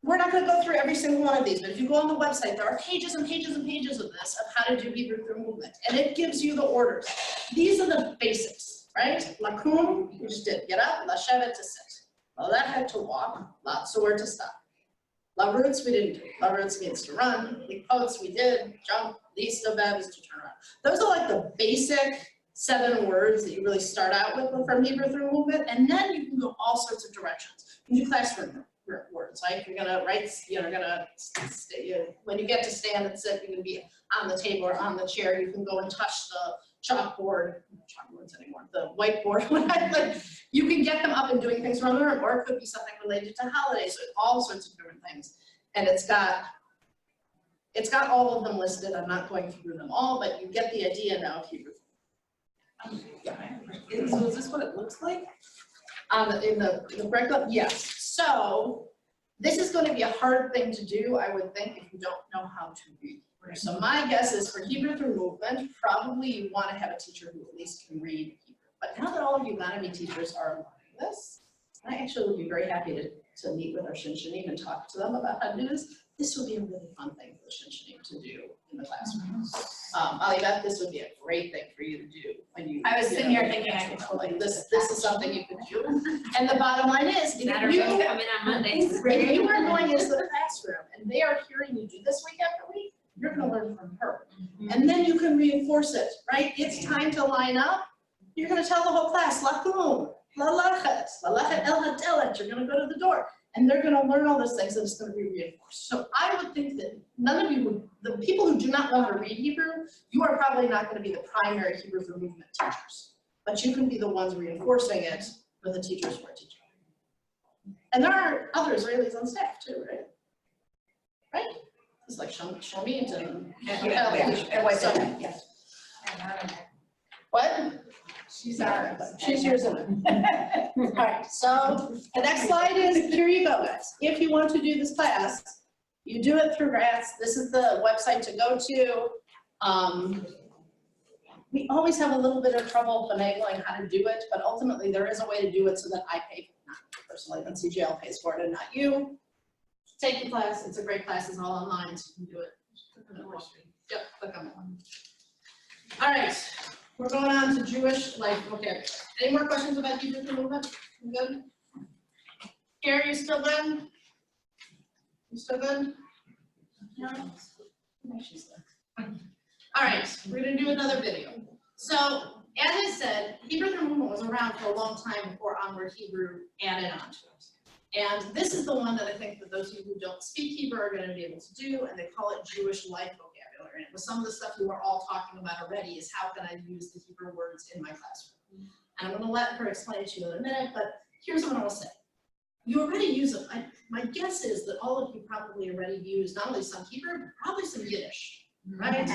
We're not going to go through every single one of these, but if you go on the website, there are pages and pages and pages of this, of how to do Hebrew through movement, and it gives you the orders. These are the basics, right? Lakum, you just did. Get up, lashevet to sit. Lalechet to walk, latzor to stop. Larutz we didn't do. Larutz means to run. Likotz we did. Jump. Listavev is to turn around. Those are like the basic 7 words that you really start out with from Hebrew through movement, and then you can go all sorts of directions. You can do classroom words, like you're gonna write, when you get to stand and sit, you're gonna be on the table or on the chair. You can go and touch the chalkboard, not chalkboards anymore, the whiteboard. You can get them up and doing things around the room, or it could be something related to holidays, so all sorts of different things. And it's got all of them listed. I'm not going through them all, but you get the idea now of Hebrew. So is this what it looks like? In the curriculum, yes. So this is going to be a hard thing to do, I would think, if you don't know how to read. So my guess is for Hebrew through movement, probably you want to have a teacher who at least can read Hebrew. But now that all of you Untitled teachers are learning this, I actually would be very happy to meet with our Shinshanim and talk to them about how to do this. This would be a really fun thing for the Shinshanim to do in the classroom. Alibeth, this would be a great thing for you to do when you. I was sitting here thinking I could like this is something you could do. And the bottom line is, if Matter you of coming on Mondays. if you are going into the classroom and they are hearing you do this week after week, you're going to learn from her. And then you can reinforce it, right? It's time to line up. You're going to tell the whole class, lakum, lalachet, lalachet el hadelet. You're going to go to the door. And they're going to learn all those things, and it's going to be reinforced. So I would think that none of you the people who do not know how to read Hebrew, you are probably not going to be the primary Hebrew through movement teachers. But you can be the ones reinforcing it with the teachers who are teaching. And there are other Israelis on staff too, right? Right? It's like Shamit and what? She's yours in it. All right, so the next slide is, here you go, guys. If you want to do this class, you do it through grants. This is the website to go to. We always have a little bit of trouble finagling how to do it, but ultimately there is a way to do it so that I pay for it, not personally, then CGL pays for it and not you. take the class. It's a great class. It's all online, so you can do it. Yep, click on that one. All right, we're going on to Jewish life vocabulary. Any more questions about Hebrew for movement? You good? Gary, you still good? You still good? No? No, she's good. All right, we're gonna do another video. So, as I said, Hebrew for movement was around for a long time before Onward Hebrew added on to it. And this is the one that I think that those of you who don't speak Hebrew are going to be able to do, and they call it Jewish life vocabulary. And it was some of the stuff you are all talking about already is how can I use the Hebrew words in my classroom. And I'm going to let her explain it to you in a minute, but here's what I will say. You already use it. My guess is that all of you probably already use not only some Hebrew, but probably some Yiddish, right?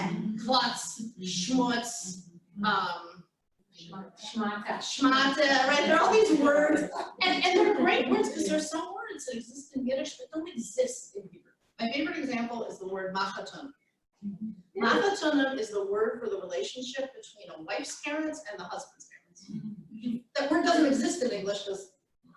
Klutz, schmutz, Shmata, right? There are all these words, and they're great words because there's some words that exist in Yiddish that don't exist in Hebrew. My favorite example is the word machatun. Machatun is the word for the relationship between a wife's parents and the husband's parents. That word doesn't exist in English because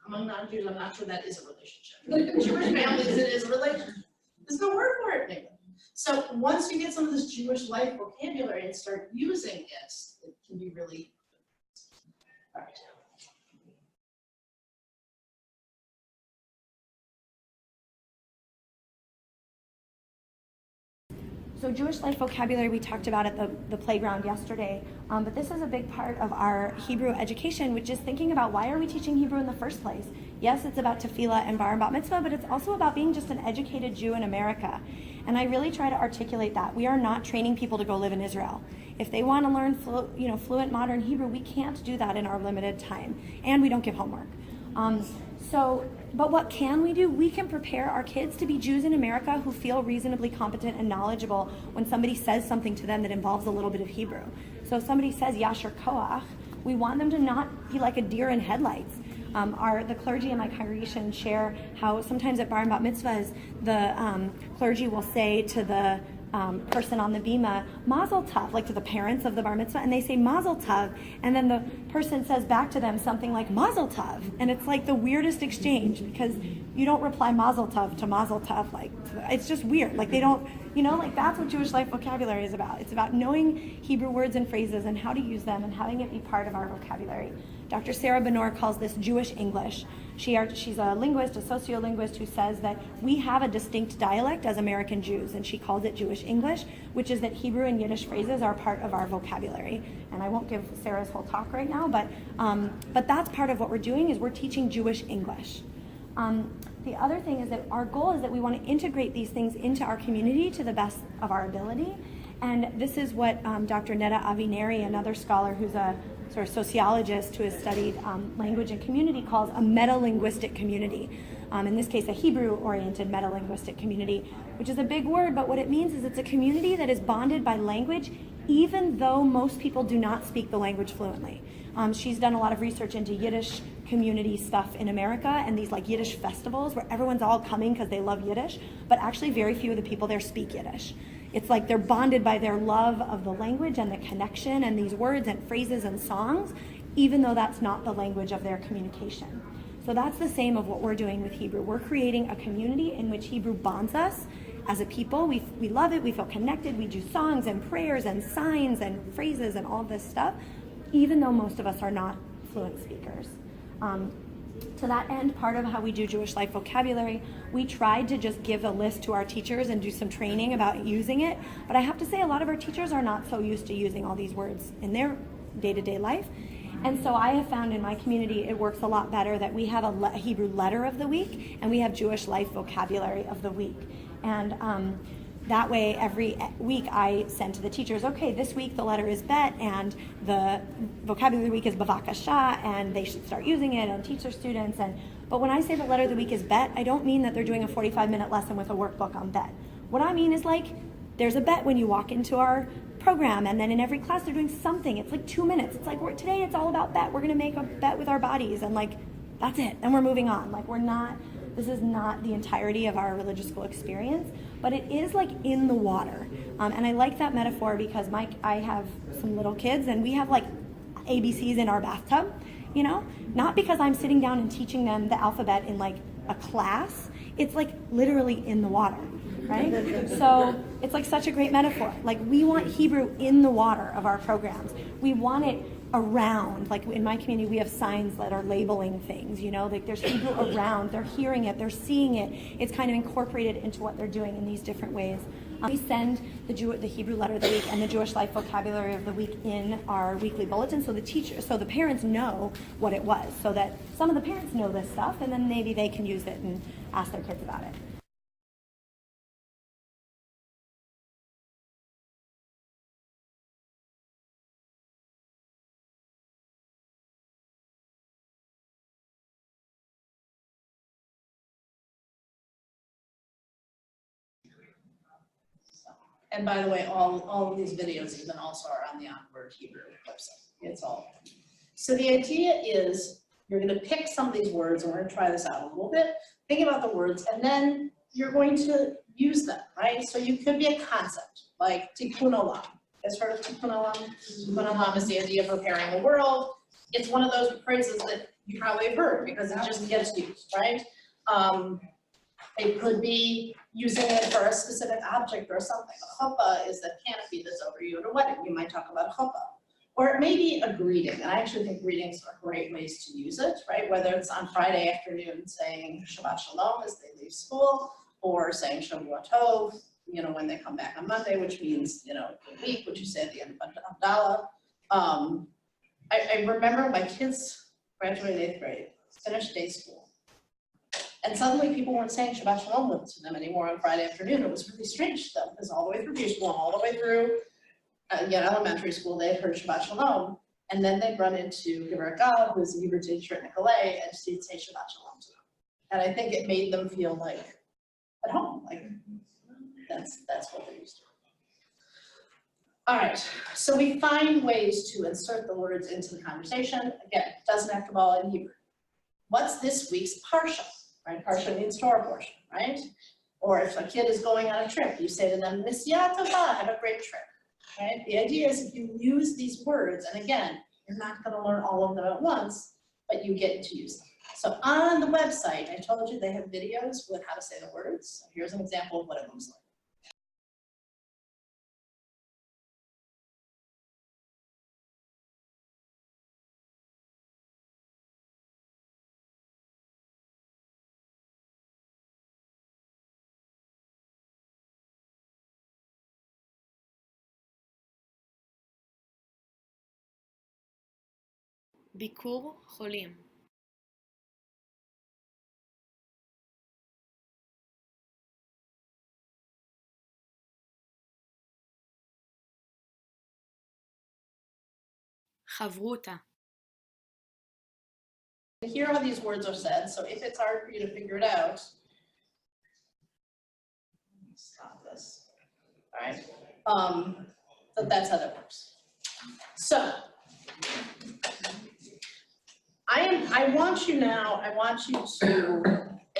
among non-Jews, I'm not sure that is a relationship. But in Jewish families, it is a relationship. There's no word for it in English. So once you get some of this Jewish life vocabulary and start using it, it can be really all right. So Jewish life vocabulary we talked about at the playground yesterday, but this is a big part of our Hebrew education, which is thinking about why are we teaching Hebrew in the first place? Yes, it's about tefillah and bar and bat mitzvah, but it's also about being just an educated Jew in America. And I really try to articulate that. We are not training people to go live in Israel. If they want to learn fluent modern Hebrew, we can't do that in our limited time, and we don't give homework. But what can we do? We can prepare our kids to be Jews in America who feel reasonably competent and knowledgeable when somebody says something to them that involves a little bit of Hebrew. So if somebody says Yasher Koach, we want them to not be like a deer in headlights. The clergy in my congregation share how sometimes at bar and bat mitzvahs, the clergy will say to the person on the bima, Mazel Tov, like to the parents of the bar mitzvah, and they say Mazel Tov, and then the person says back to them something like Mazel Tov, and it's like the weirdest exchange because you don't reply Mazel Tov to Mazel Tov, like it's just weird, like they don't, like that's what Jewish life vocabulary is about. It's about knowing Hebrew words and phrases and how to use them and having it be part of our vocabulary. Dr. Sarah Benor calls this Jewish English. She's a linguist, a sociolinguist who says that we have a distinct dialect as American Jews, and she calls it Jewish English, which is that Hebrew and Yiddish phrases are part of our vocabulary. And I won't give Sarah's whole talk right now, but that's part of what we're doing is we're teaching Jewish English. The other thing is that our goal is that we want to integrate these things into our community to the best of our ability. And this is what Dr. Neda Avineri, another scholar who's a sort of sociologist who has studied language and community, calls a meta-linguistic community. In this case, a Hebrew-oriented meta-linguistic community, which is a big word, but what it means is it's a community that is bonded by language, even though most people do not speak the language fluently. She's done a lot of research into Yiddish community stuff in America and these like Yiddish festivals where everyone's all coming because they love Yiddish, but actually very few of the people there speak Yiddish. It's like they're bonded by their love of the language and the connection and these words and phrases and songs, even though that's not the language of their communication. So that's the same of what we're doing with Hebrew. We're creating a community in which Hebrew bonds us as a people. We love it, we feel connected, we do songs and prayers and signs and phrases and all this stuff, even though most of us are not fluent speakers. To that end, part of how we do Jewish life vocabulary, we tried to just give a list to our teachers and do some training about using it. But I have to say a lot of our teachers are not so used to using all these words in their day-to-day life. And so I have found in my community it works a lot better that we have a Hebrew letter of the week and we have Jewish life vocabulary of the week. And that way, every week I send to the teachers, okay, this week the letter is bet and the vocabulary week is bavakasha, and they should start using it and teach their students. But when I say the letter of the week is bet, I don't mean that they're doing a 45-minute lesson with a workbook on bet. What I mean is like, there's a bet when you walk into our program, and then in every class they're doing something. It's like 2 minutes. It's like, today it's all about bet. We're gonna make a bet with our bodies, and like, that's it. And we're moving on. Like this is not the entirety of our religious school experience, but it is like in the water. And I like that metaphor because I have some little kids and we have like ABCs in our bathtub, not because I'm sitting down and teaching them the alphabet in like a class. It's like literally in the water, right? So it's like such a great metaphor. Like we want Hebrew in the water of our programs. We want it around, like in my community, we have signs that are labeling things, you know, like there's Hebrew around, they're hearing it, they're seeing it. It's kind of incorporated into what they're doing in these different ways. We send the Hebrew letter of the week and the Jewish life vocabulary of the week in our weekly bulletin, so the parents know what it was, so that some of the parents know this stuff, and then maybe they can use it and ask their kids about it. And by the way, all of these videos even also are on the Onward Hebrew website. It's all. So the idea is you're going to pick some of these words, and we're going to try this out a little bit. Think about the words, and then you're going to use them, right? So you could be a concept, like tikkun olam. Has heard of tikkun olam? Tikkun olam is the idea of repairing the world. It's one of those phrases that you probably have heard because it just gets used, right? It could be using it for a specific object or something. A chuppah is the canopy that's over you at a wedding. You might talk about chuppah. Or it may be a greeting, and I actually think greetings are great ways to use it, right? Whether it's on Friday afternoon saying Shabbat Shalom as they leave school, or saying Shavua Tov, you know, when they come back on Monday, which means, you know, good week, which you say at the end of Abdallah. I remember my kids graduated 8th grade, finished day school. And suddenly people weren't saying Shabbat Shalom to them anymore on Friday afternoon. It was really strange to them because all the way through preschool, all the way through elementary school, they had heard Shabbat Shalom. And then they'd run into Giveret Gal, who was a Hebrew teacher at Nicolay, and she'd say Shabbat Shalom to them. And I think it made them feel like at home, like that's what they're used to. All right, so we find ways to insert the words into the conversation. Again, it doesn't have to be all in Hebrew. What's this week's parsha? Right, parsha means Torah portion, right? Or if a kid is going on a trip, you say to them, Nisya Tova, have a great trip, right? The idea is if you use these words, and again, you're not going to learn all of them at once, but you get to use them. So on the website, I told you they have videos with how to say the words. So here's an example of what it looks like. ביקור חולים. חברותה. Here how these words are said, so if it's hard for you to figure it out, stop this, all right? But that's how that works. So, I want you to,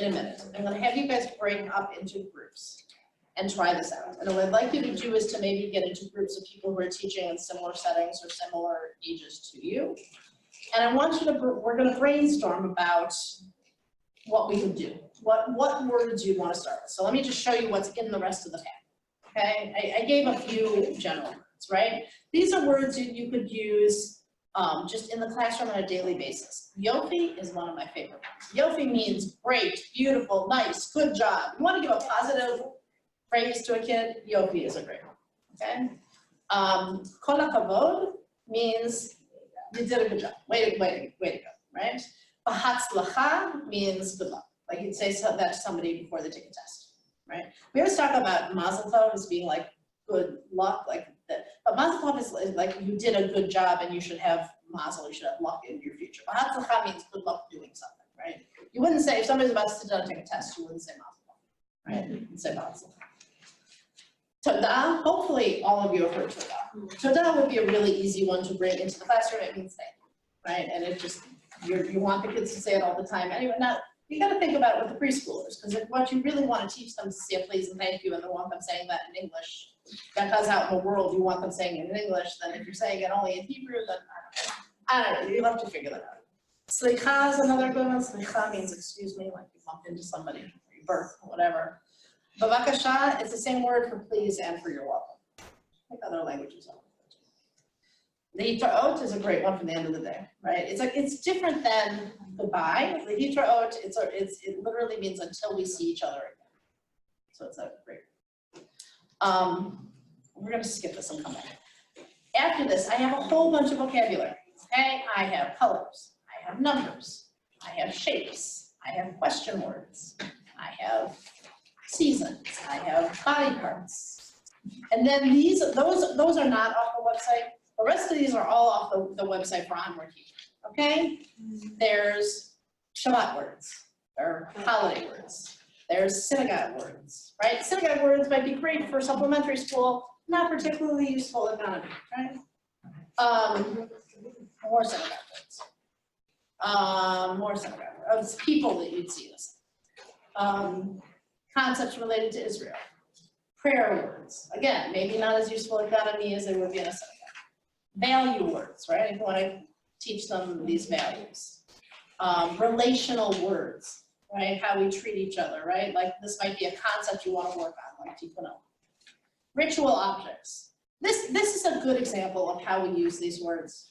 in a minute, I'm gonna have you guys break up into groups and try this out. And what I'd like you to do is to maybe get into groups of people who are teaching in similar settings or similar ages to you. And I want you to, we're gonna brainstorm about what we can do. What words you wanna start with. So let me just show you what's in the rest of the pack, okay? I gave a few general words, right? These are words you could use just in the classroom on a daily basis. Yofi is one of my favorite ones. Yofi means great, beautiful, nice, good job. You wanna give a positive praise to a kid, Yofi is a great one, okay? Kol hakavod means you did a good job, way to go, right? Bahatzlacha means good luck. Like you'd say that to somebody before they take a test, right? We always talk about mazel tov as being like good luck, like that. But mazel tov is like you did a good job and you should have mazel, you should have luck in your future. Bahatzlacha means good luck doing something, right? You wouldn't say, if somebody's about to sit down and take a test, you wouldn't say mazel tov, right? You'd say bahatzlacha. Todah, hopefully all of you have heard Todah. Todah would be a really easy one to bring into the classroom. It means thank you, right? And it just, you want the kids to say it all the time. Anyway, now you got to think about it with the preschoolers, because what you really want to teach them is to say please and thank you, and they want them saying that in English. Because out in the world, you want them saying it in English. Then if you're saying it only in Hebrew, then I don't know. You'll have to figure that out. Slicha is another good one. Slicha means excuse me, like you bump into somebody, or you birth, whatever. Bavakasha, it's the same word for please and for you're welcome. Like other languages are. The hitraot is a great one for the end of the day, right? It's different than goodbye. The hitraot, it literally means until we see each other again. So it's a great. We're gonna skip this and come back. After this, I have a whole bunch of vocabulary. Okay, I have colors, I have numbers, I have shapes, I have question words, I have seasons, I have body parts. And then those are not off the website. The rest of these are all off the website for Onward Hebrew, okay? There's Shabbat words, there are holiday words, there's synagogue words, right? Synagogue words might be great for supplementary school, not particularly useful in economy, right? More synagogue words. More synagogue words, people that you'd see this. Concepts related to Israel. Prayer words, again, maybe not as useful in economy as they would be in a synagogue. Value words, right? If you want to teach them these values. Relational words, right? How we treat each other, right? Like this might be a concept you want to work on, like tikkun. Ritual objects. This is a good example of how we use these words.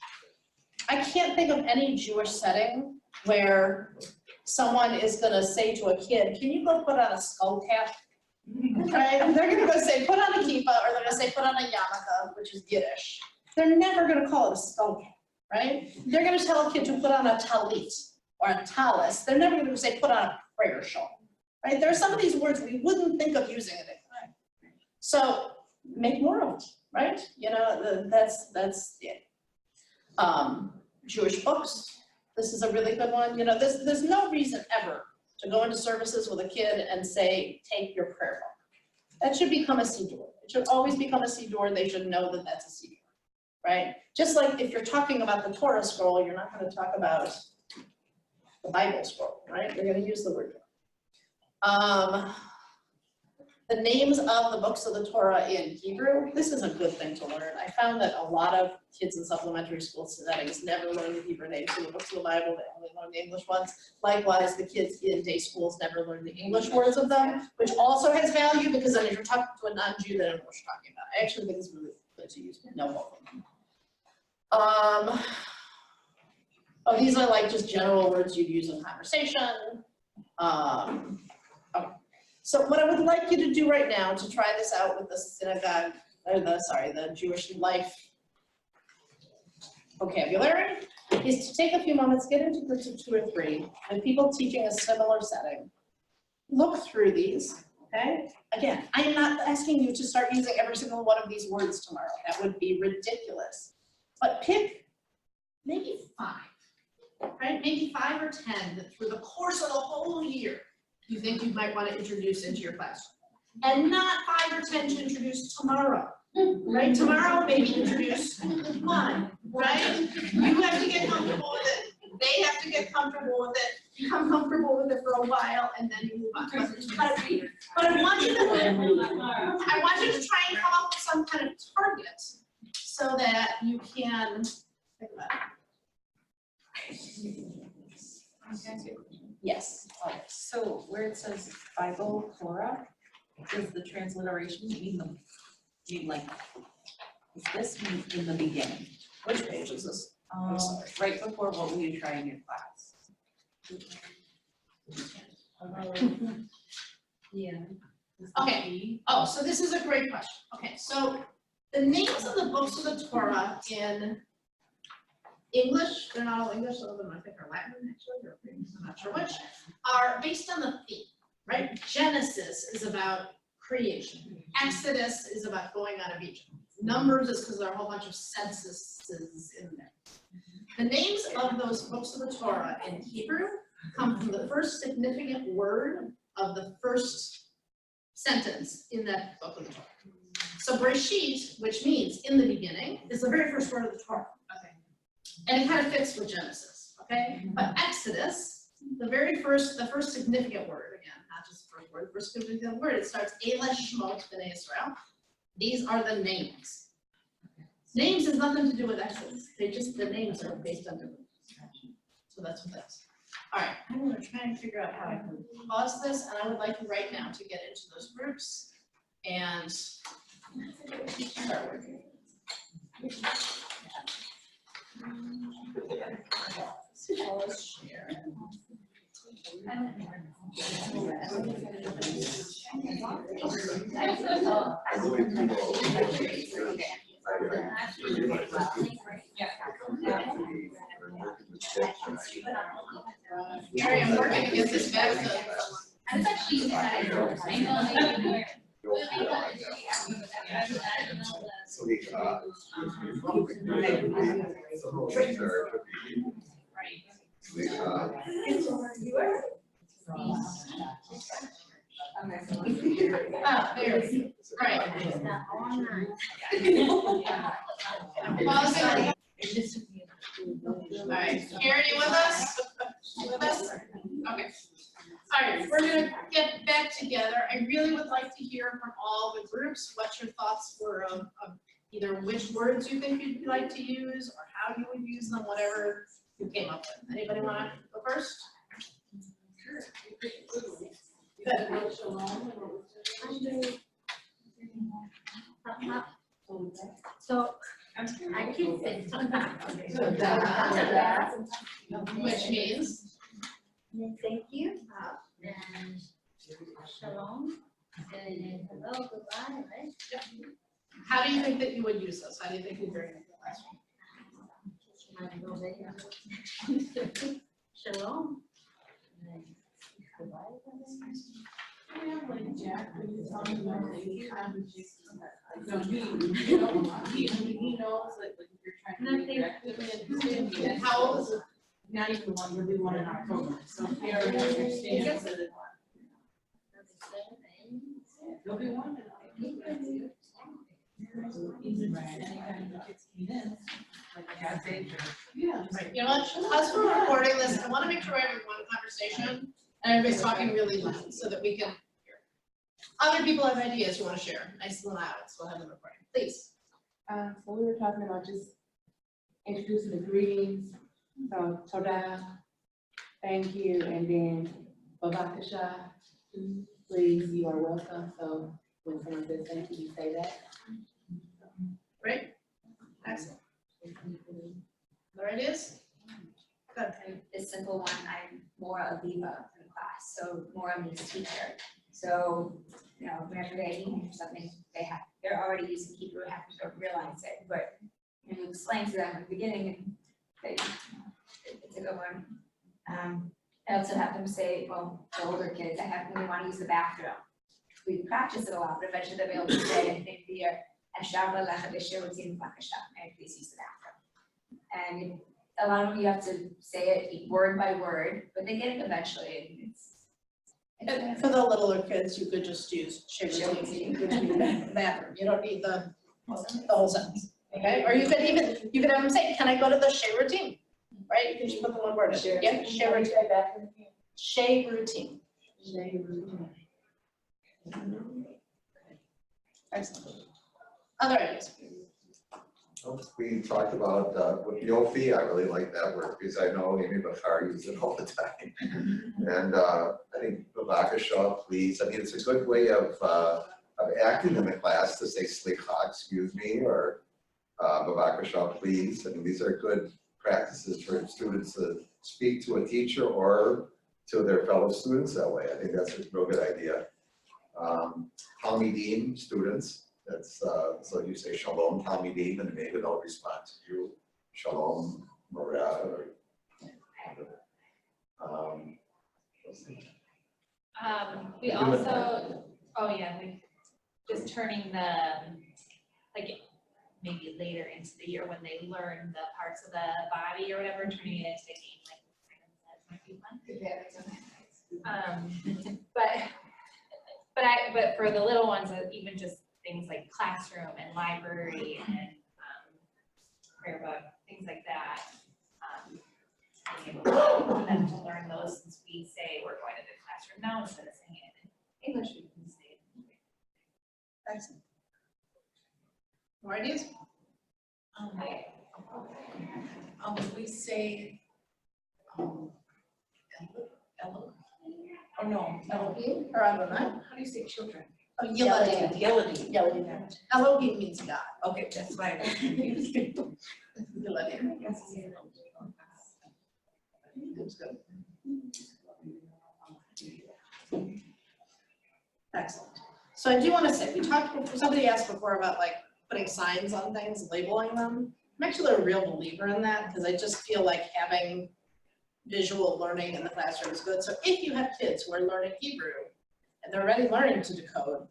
I can't think of any Jewish setting where someone is going to say to a kid, can you go put on a skull cap? Right? They're going to go say, put on a kippah, or they're going to say, put on a yarmulke, which is Yiddish. They're never going to call it a skull cap, right? They're going to tell a kid to put on a talit or a talis. They're never going to say, put on a prayer shawl, right? There are some of these words we wouldn't think of using at a time. So make more of it, right? You know, that's it. Jewish books. This is a really good one. You know, there's no reason ever to go into services with a kid and say, take your prayer book. That should become a siddur. It should always become a siddur. They should know that that's a siddur, right? Just like if you're talking about the Torah scroll, you're not going to talk about the Bible scroll, right? You're going to use the word. The names of the books of the Torah in Hebrew, this is a good thing to learn. I found that a lot of kids in supplementary school settings never learn the Hebrew names of the books of the Bible, they only learn the English ones. Likewise, the kids in day schools never learn the English words of them, which also has value because then if you're talking to a non-Jew, they don't know what you're talking about. I actually think it's really good to use know both of them. Oh, these are like just general words you'd use in conversation. Okay. So what I would like you to do right now to try this out with the synagogue, or the Jewish life vocabulary, is to take a few moments, get into groups of 2 or 3, and people teaching a similar setting. Look through these, okay? Again, I am not asking you to start using every single one of these words tomorrow. That would be ridiculous. But pick maybe 5, right? Maybe 5 or 10 that through the course of the whole year, you think you might want to introduce into your classroom. And not 5 or 10 to introduce tomorrow, right? Tomorrow, maybe introduce 1, right? You have to get comfortable with it. They have to get comfortable with it. Become comfortable with it for a while, and then you move on. But I want you to try and come up with some kind of target so that you can think about it. Yes. So where it says Bible Torah, does the transliteration mean like, is this mean in the beginning? Which page is this? Right before what we try in your class. Yeah. Okay. Oh, so this is a great question. Okay, so the names of the books of the Torah in English, they're not all English, some of them I think are Latin actually, or I'm not sure which, are based on the theme, right? Genesis is about creation. Exodus is about going out of Egypt. Numbers is because there are a whole bunch of censuses in there. The names of those books of the Torah in Hebrew come from the first significant word of the first sentence in that book of the Torah. So Bereshit, which means in the beginning, is the very first word of the Torah. And it kind of fits with Genesis, okay? But Exodus, the first significant word, again, not just the first word, the first significant word, it starts Elah Shemot B'nai Israel. These are the names. Names has nothing to do with Exodus. The names are based on different. So that's what that's. All right, I'm gonna try and figure out how I can pause this, and I would like right now to get into those groups and start working. Pause share. Gary, I'm working to get this back to. I was actually excited. I know they There, right. I'm pausing. All right, Karen, you with us? With us? Okay. All right, we're gonna get back together. I really would like to hear from all the groups, what your thoughts were of either which words you think you'd like to use or how you would use them, whatever you came up with. Anybody wanna go first? So I can say Which means? thank you, and shalom, and hello, goodbye, right? How do you think that you would use those? How do you think you'd bring it into the classroom? Shalom. And how old is it? Not even one, you'll be one in October, so if you already understand that you'll be one. Yeah. Right, you know what, as we're recording this, I wanna make sure we're having one conversation and everybody's talking really loud so that we can hear. Other people have ideas you wanna share, nice and loud, so we'll have them recording, please. So we were talking about just introducing the greetings, so Toda, thank you, and then Babakasha, please, you are welcome, so when someone says thank you, you say that. Great, excellent. Other ideas? Good. This simple one, I'm more a Viva in the class, so more means teacher. So, you know, whenever they need something, they're already using Hebrew, have to realize it, but when you explain to them at the beginning, it's a good one. I also have them say, well, the older kids, I have when we want to use the bathroom. We practice it a lot, but eventually they'll be able to say anything via Ashaba Lachadisha, please use the bathroom. And a lot of them you have to say it word by word, but they get it eventually. And for the littler kids, you could just use shivrati, which means bathroom, you don't need the whole sentence, okay? Or you could have them say, can I go to the shivrati? Right, you can just put the one word in, yeah, shivrati. Shivrati. Excellent. Other ideas? We talked about with Yofi, I really like that word because I know Amy Bakar uses it all the time. And I think Babakasha, please, I mean, it's a good way of acting in the class to say slicha, excuse me, or Babakasha, please. I mean, these are good practices for students to speak to a teacher or to their fellow students that way. I think that's a real good idea. Talmidim, students, that's, so you say shalom Talmidim and maybe they'll respond to you. Shalom, Maria, or, we also, oh yeah, like just turning the, like maybe later into the year when they learn the parts of the body or whatever, turning it into a game, like might be fun. But for the little ones, even just things like classroom and library and prayer book, things like that. Being able for them to learn those, since we say we're going to the classroom now instead of saying it in English, we can say it. Excellent. More ideas? We say Oh, no. Elohim, or Adonai. How do you say children? Oh, Yeladim. Yeladim. Yeladim. Elohim means God. Okay, that's why I was confused. Yeladim. That's good. Excellent. So I do want to say, we talked, somebody asked before about like putting signs on things, labeling them. I'm actually a real believer in that because I just feel like having visual learning in the classroom is good. So if you have kids who are learning Hebrew and they're already learning to decode,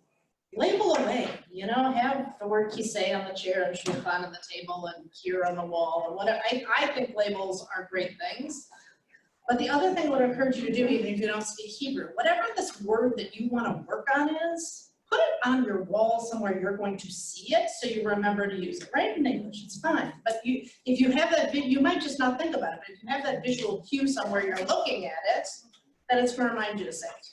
label away, you know, have the word kisei on the chair and shulchan on the table and here on the wall and whatever. I think labels are great things. But the other thing I would encourage you to do, even if you don't speak Hebrew, whatever this word that you want to work on is, put it on your wall somewhere you're going to see it so you remember to use it. Write in English, it's fine. But if you have that, you might just not think about it. But if you have that visual cue somewhere you're looking at it, then it's going to remind you to say it.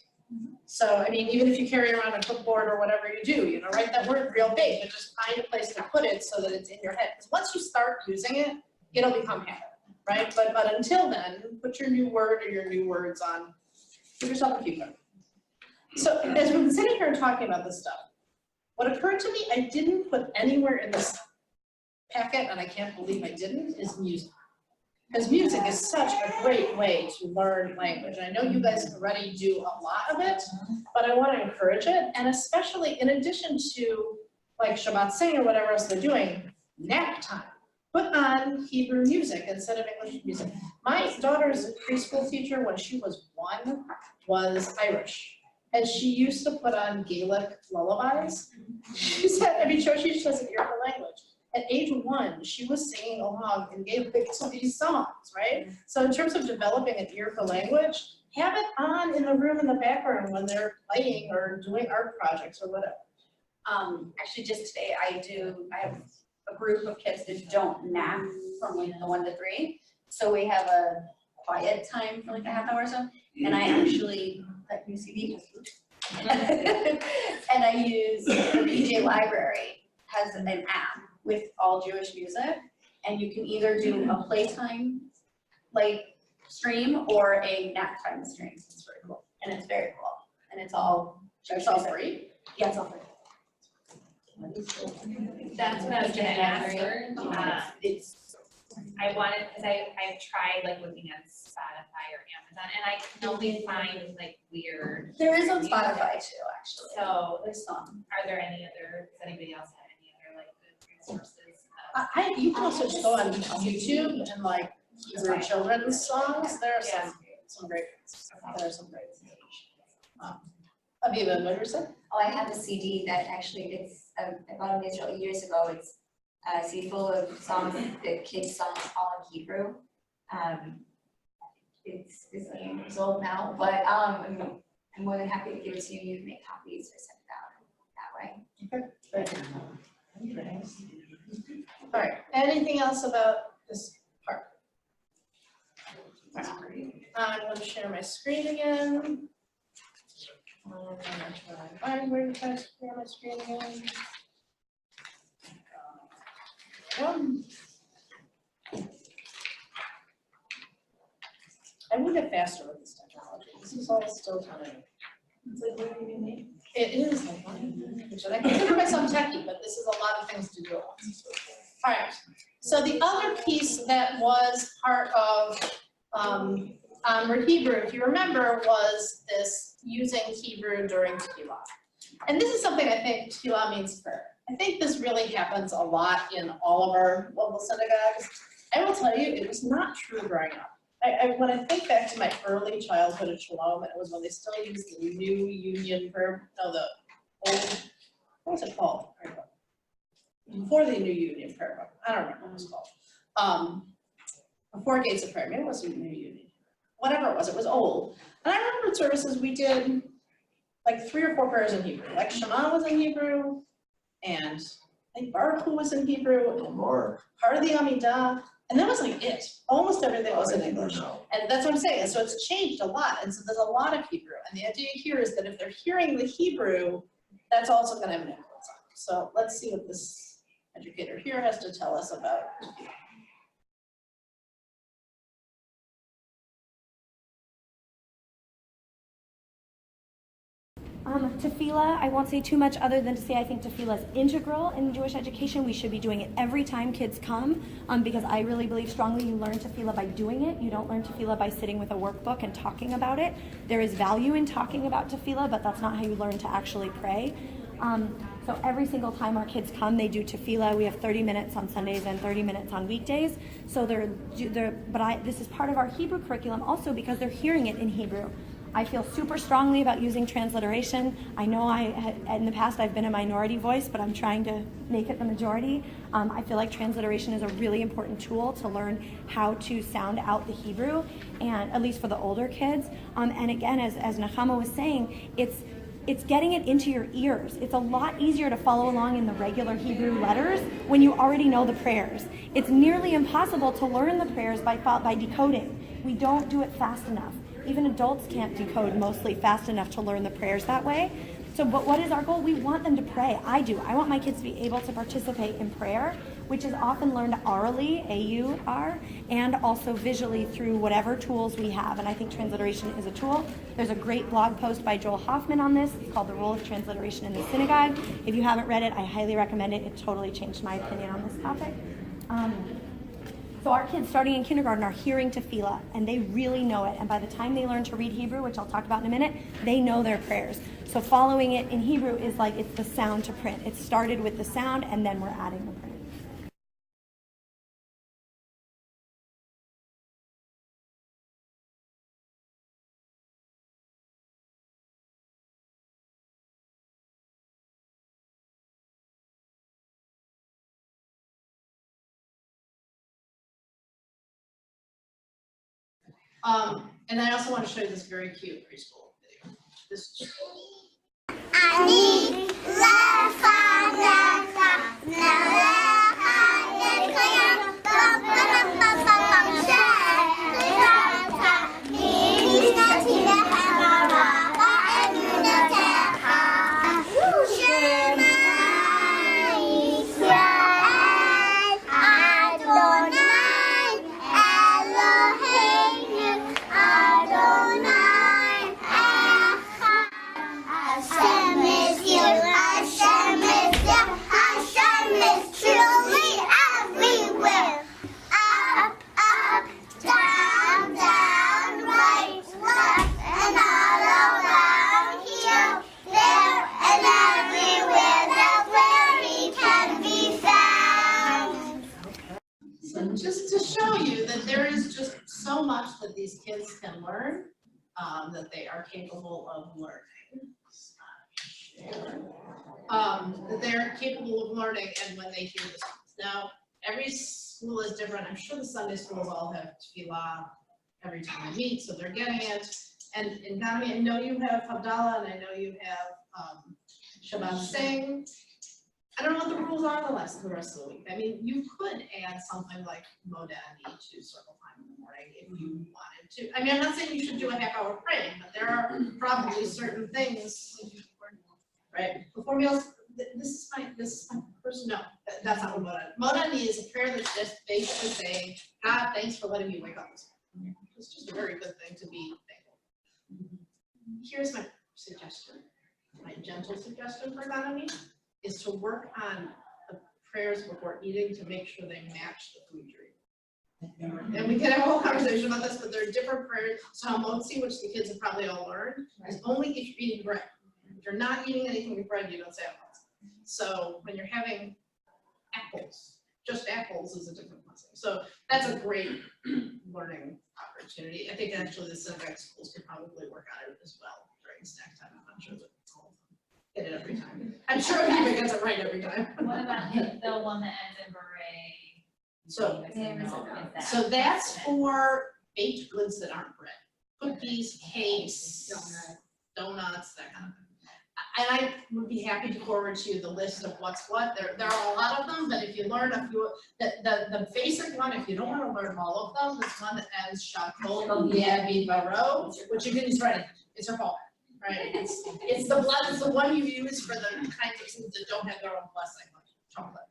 So, I mean, even if you carry around a clipboard or whatever you do, you know, write that word real big, but just find a place to put it so that it's in your head. Because once you start using it, it'll become habit. Right? But until then, put your new word or your new words on. Give yourself a cue card. So as we've been sitting here and talking about this stuff, what occurred to me I didn't put anywhere in this packet, and I can't believe I didn't, is music. Because music is such a great way to learn language. I know you guys already do a lot of it, but I want to encourage it. And especially in addition to like Shabbat Sing or whatever else they're doing, nap time. Put on Hebrew music instead of English music. My daughter's preschool teacher, when she was 1, was Irish. And she used to put on Gaelic lullabies. She said, I mean, she doesn't hear the language. At age 1, she was singing along in Gaelic to these songs, right? So in terms of developing an ear for language, have it on in the room in the background when they're playing or doing art projects or whatever. Actually, just today, I have a group of kids that don't nap from like the 1 to 3. So we have a quiet time for like a half hour or so. And I actually, that new CD and I use the PJ Library has an app with all Jewish music. And you can either do a playtime like stream or a nap time stream. It's very cool. And it's very cool. And it's all Jewish music. Free? Yeah, it's all free. That's what I was gonna ask her. I wanted, because I've tried like looking at Spotify or Amazon, and I can only find like weird. There is on Spotify too, actually. So there's some. Are there any other, does anybody else have any other like good resources? You can also just go on YouTube and like Hebrew children's songs. There are some great ones. There are some great ones. Aviva, what did you say? Oh, I have a CD that actually I bought in Israel years ago. It's a CD full of songs, the kids' songs, all in Hebrew. It's years old now, but I'm more than happy to give it to you. You can make copies or send it out that way. Okay. All right. Anything else about this part? I'm going to share my screen again. I'm going to try and find where you guys share my screen again. I will get faster with this technology. This is all still time. It's like learning a name. It is like learning a language, and I consider myself techie, but this is a lot of things to do at once. All right. So the other piece that was part of Hebrew, if you remember, was this using Hebrew during tefillah. And this is something I think tefillah means prayer. I think this really happens a lot in all of our local synagogues. I will tell you, it was not true growing up. When I think back to my early childhood at Shalom, it was when they still used the new union prayer, no, the old, what was it called? Before the new union prayer book. I don't remember what it was called. Before Gates of Prayer, maybe it wasn't new union. Whatever it was old. And I remember in services we did like 3 or 4 prayers in Hebrew. Like Shema was in Hebrew, and I think Baruch Hu was in Hebrew, and more. Part of the Amidah. And that was like it. Almost everything was in English. And that's what I'm saying. And so it's changed a lot. And so there's a lot of Hebrew. And the idea here is that if they're hearing the Hebrew, that's also going to have an influence on them. So let's see what this educator here has to tell us about Tefillah, I won't say too much other than to say I think tefillah is integral in Jewish education. We should be doing it every time kids come, because I really believe strongly you learn tefillah by doing it. You don't learn tefillah by sitting with a workbook and talking about it. There is value in talking about tefillah, but that's not how you learn to actually pray. So every single time our kids come, they do tefillah. We have 30 minutes on Sundays and 30 minutes on weekdays. So this is part of our Hebrew curriculum also because they're hearing it in Hebrew. I feel super strongly about using transliteration. I know in the past I've been a minority voice, but I'm trying to make it the majority. I feel like transliteration is a really important tool to learn how to sound out the Hebrew, and at least for the older kids. And again, as Nechama was saying, it's getting it into your ears. It's a lot easier to follow along in the regular Hebrew letters when you already know the prayers. It's nearly impossible to learn the prayers by decoding. We don't do it fast enough. Even adults can't decode mostly fast enough to learn the prayers that way. So, but what is our goal? We want them to pray. I do. I want my kids to be able to participate in prayer, which is often learned orally, A-U-R, and also visually through whatever tools we have. And I think transliteration is a tool. There's a great blog post by Joel Hoffman on this. It's called The Role of Transliteration in the Synagogue. If you haven't read it, I highly recommend it. It totally changed my opinion on this topic. So our kids starting in kindergarten are hearing tefillah, and they really know it. And by the time they learn to read Hebrew, which I'll talk about in a minute, they know their prayers. So following it in Hebrew is like it's the sound to print. It started with the sound, and then we're adding the print. And I also want to show you this very cute preschool video. This is just to show you that there is just so much that these kids can learn, that they are capable of learning. That they're capable of learning, and when they hear the songs. Now, every school is different. I'm sure the Sunday schools all have tefillah every time they meet, so they're getting it. And in Ghana, I know you have Havdalah, and I know you have Shabbat Sing. I don't know what the rules are the rest of the week. I mean, you could add something like Modani to circle time in the morning if you wanted to. I mean, I'm not saying you should do a half-hour praying, but there are probably certain things, right? Before meals, this is my person. No, that's not what Modani is. A prayer that's just basically saying, God, thanks for letting me wake up this morning. It's just a very good thing to be thankful. Here's my suggestion, my gentle suggestion for Modani. Is to work on the prayers before eating to make sure they match the food you're eating. And we can have a whole conversation about this, but there are different prayers. So Hamotzi, which the kids have probably all learned, is only if you're eating bread. If you're not eating anything with bread, you don't say Hamotzi. So when you're having apples, just apples is a different blessing. So that's a great learning opportunity. I think actually the synagogue schools could probably work on it as well during snack time. I'm not sure that all of them get it every time. I'm sure he gets it right every time. What about the one that ends in beret? So that's for baked goods that aren't bread. Cookies, cakes, donuts, that kind of thing. And I would be happy to forward to you the list of what's what. There are a lot of them, but if you learn a few, the basic one, if you don't want to learn all of them, this one that ends Shakol Baro, which you can use right. It's her fault. Right, it's the one you use for the kinds of things that don't have their own blessing, like chocolate.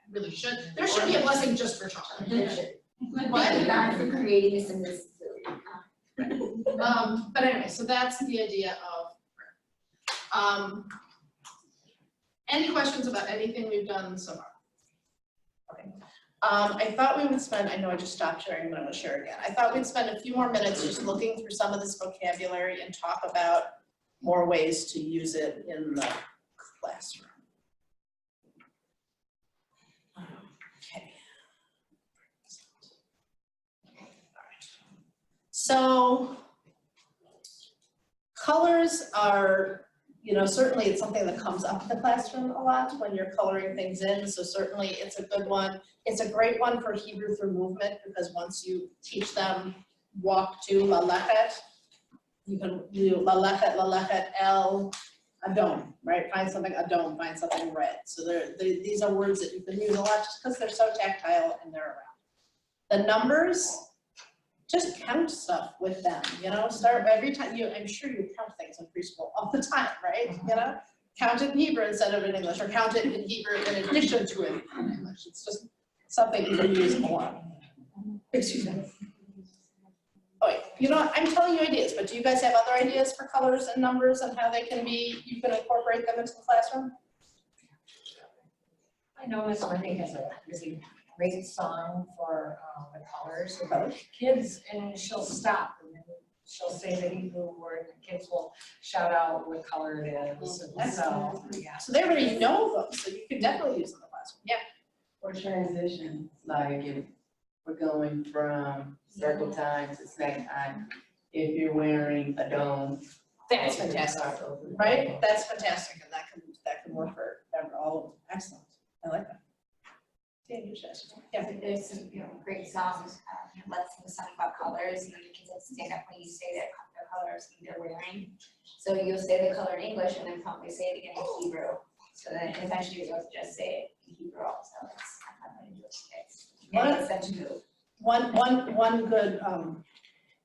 Really should. There should be a blessing just for chocolate. What? God for creating this in this. But anyway, so that's the idea of prayer. Any questions about anything we've done so far? Okay. I thought we would spend, I know I just stopped sharing, but I'm gonna share again. I thought we'd spend a few more minutes just looking through some of this vocabulary and talk about more ways to use it in the classroom. Okay. All right. So colors are, you know, certainly it's something that comes up in the classroom a lot when you're coloring things in, so certainly it's a good one. It's a great one for Hebrew through movement, because once you teach them walk to lalechet, you can do lalechet, el, adom, right? Find something adom, find something red. So these are words that you can use a lot just because they're so tactile and they're around. The numbers, just count stuff with them, you know, start every time I'm sure you count things in preschool all the time, right? You know, count it in Hebrew instead of in English, or count it in Hebrew in addition to it in English. It's just something you can use a lot. Excuse me. Oh wait, you know what, I'm telling you ideas, but do you guys have other ideas for colors and numbers and how they can be, you can incorporate them into the classroom? I know Miss Wendy has a really great song for the colors of the kids, and she'll stop and then she'll say the Hebrew word, and the kids will shout out what color it is. And so, yeah. So they already know them, so you can definitely use them in the classroom. Yeah. Or transition, like if we're going from circle time to snack time, if you're wearing a dome. That's fantastic, right? That's fantastic, and that can work for all of them. Excellent. I like that. Yeah. There's some, great songs, let's sing a song about colors, and the kids have to stand up when you say their colors they're wearing. So you'll say the color in English and then promptly say it again in Hebrew. So then eventually you'll just say it in Hebrew also. It's fun to do it to kids. And it's them to move. One good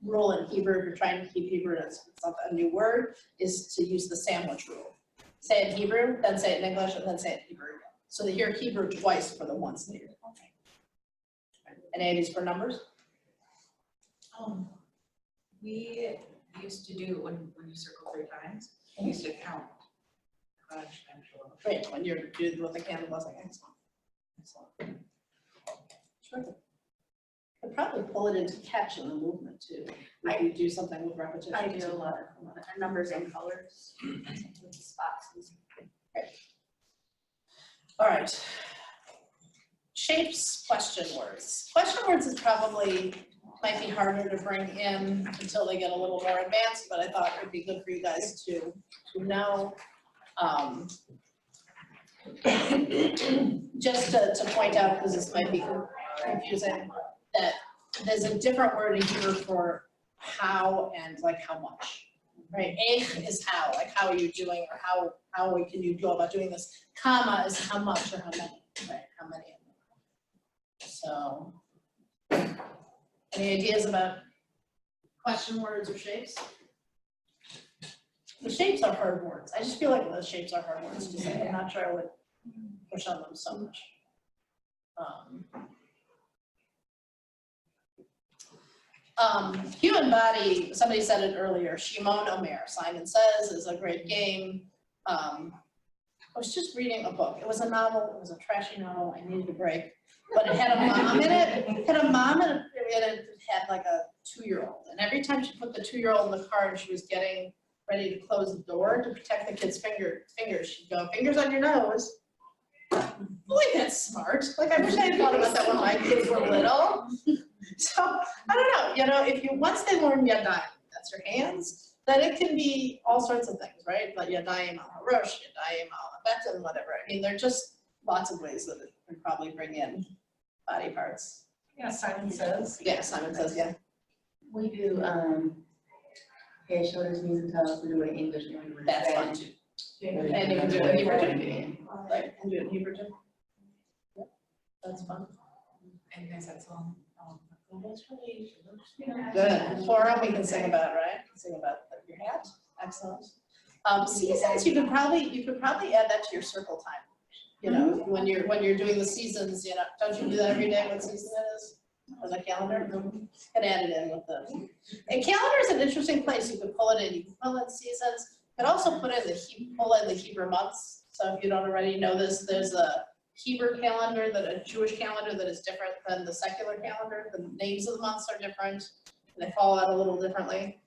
rule in Hebrew, if you're trying to keep Hebrew as a new word, is to use the sandwich rule. Say it in Hebrew, then say it in English, and then say it in Hebrew again. So they hear Hebrew twice for the once they hear. Any ideas for numbers? We used to do, when you circle 3 times, we used to count. Great, when you're doing with the candle blessing, excellent. Excellent. Sure. Could probably pull it into catch in the movement too. If you do something with repetition. I do a lot of numbers and colors, spots. Great. All right. Shapes, question words. Question words is probably, might be harder to bring in until they get a little more advanced, but I thought it would be good for you guys to know. Just to point out, because this might be confusing, that there's a different word in Hebrew for how and like how much, right? Eich is how, like how are you doing, or how can you go about doing this. Kama is how much or how many, right? How many. So, any ideas about question words or shapes? The shapes are hard words. I just feel like the shapes are hard words to say. I'm not sure I would push on them so much. Human body, somebody said it earlier, Shimon Omer, Simon Says, is a great game. I was just reading a book. It was a novel, it was a trashy novel, I needed a break. But it had a mom in it. It had a mom and it had like a 2-year-old. And every time she put the 2-year-old in the car and she was getting ready to close the door to protect the kid's fingers, she'd go, fingers on your nose. Boy, that's smart. Like, I wish I had thought about that when my kids were little. So, I don't know, if once they learn yadayim, that's your hands, then it can be all sorts of things, right? Like yadayim al harosh, yadayim al habetan, whatever. I mean, there are just lots of ways that it can probably bring in body parts. Yeah, Simon Says. Yeah, Simon Says, yeah. We do head, shoulders, knees, and toes. We do it in English. We do it in That's fun Spanish. too. And you can do it in Hebrew too. Right, and do it in Hebrew too. Yeah, that's fun. And you guys had song. Good. Forum we can sing about, right? Sing about your hat. Excellent. Seasons, you could probably add that to your circle time. When you're doing the seasons, don't you do that every day? What season it is? On the calendar? And add it in with the. And calendar is an interesting place. You could pull it in. You can pull in seasons. I'd also pull in the Hebrew months. So if you don't already know this, there's a Hebrew calendar, a Jewish calendar that is different than the secular calendar. The names of the months are different, and they fall out a little differently.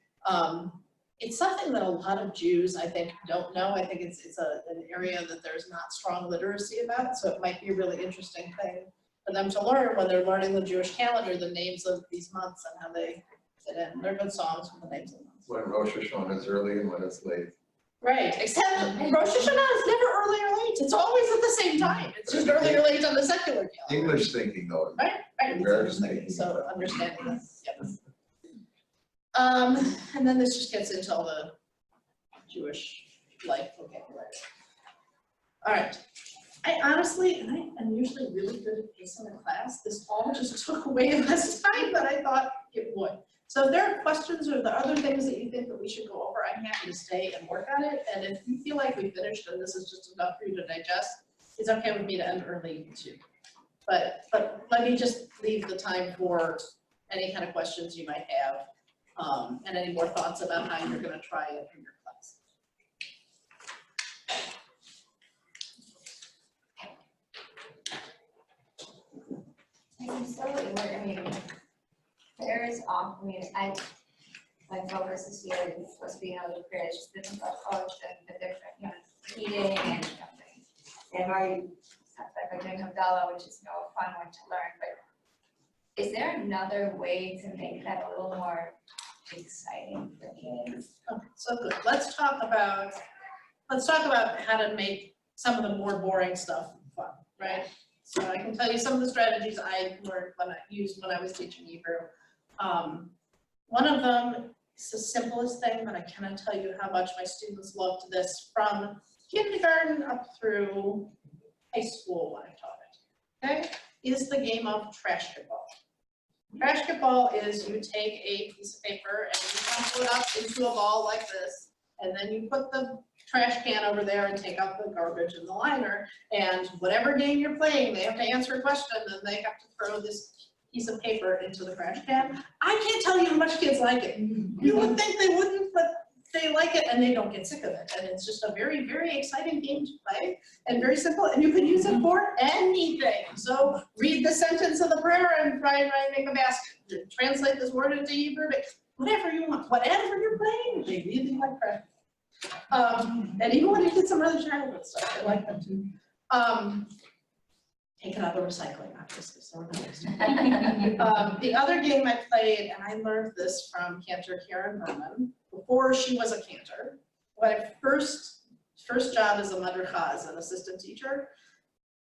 It's something that a lot of Jews, I think, don't know. I think it's an area that there's not strong literacy about, so it might be a really interesting thing for them to learn when they're learning the Jewish calendar, the names of these months and how they fit in. They're good songs with the names of the months. When Rosh Hashanah is early and when it's late. Right, except Rosh Hashanah is never early or late. It's always at the same time. It's just early or late on the secular calendar. English thinking though. Right, it's English thinking, so understanding this, yes. And then this just gets into all the Jewish life vocabulary. All right. I honestly, I'm usually really good at pacing a class. This all just took way less time than I thought it would. So if there are questions or there are other things that you think that we should go over, I'm happy to stay and work on it. And if you feel like we finished and this is just enough for you to digest, it's okay with me to end early too. But let me just leave the time for any kind of questions you might have. And any more thoughts about how you're going to try it in your class. There is my focus this year is supposed to be another period, it's just different approach and the different, reading and something. They've already stuff like doing Havdalah, which is a fun one to learn, but is there another way to make that a little more exciting for kids? Okay, so good. Let's talk about how to make some of the more boring stuff fun, right? So I can tell you some of the strategies I learned used when I was teaching Hebrew. One of them is the simplest thing, but I cannot tell you how much my students loved this from kindergarten up through high school when I taught it, okay? Is the game of trash ball. Trash ball is you take a piece of paper and you crumple it up into a ball like this, and then you put the trash can over there and take out the garbage in the liner, and whatever game you're playing, they have to answer a question, and they have to throw this piece of paper into the trash can. I can't tell you how much kids like it. You would think they wouldn't, but they like it and they don't get sick of it. And it's just a very, very exciting game to play and very simple. And you can use it for anything. So read the sentence of the prayer and try and make a basket. Translate this word into Hebrew, whatever you want, whatever you're playing, they really like prayer. And even when you did some other childhood stuff, I like them too. Take it out of the recycling, obviously. So the other game I played, and I learned this from Cantor Karen Berman before she was a cantor. My first job as a madricha, as an assistant teacher,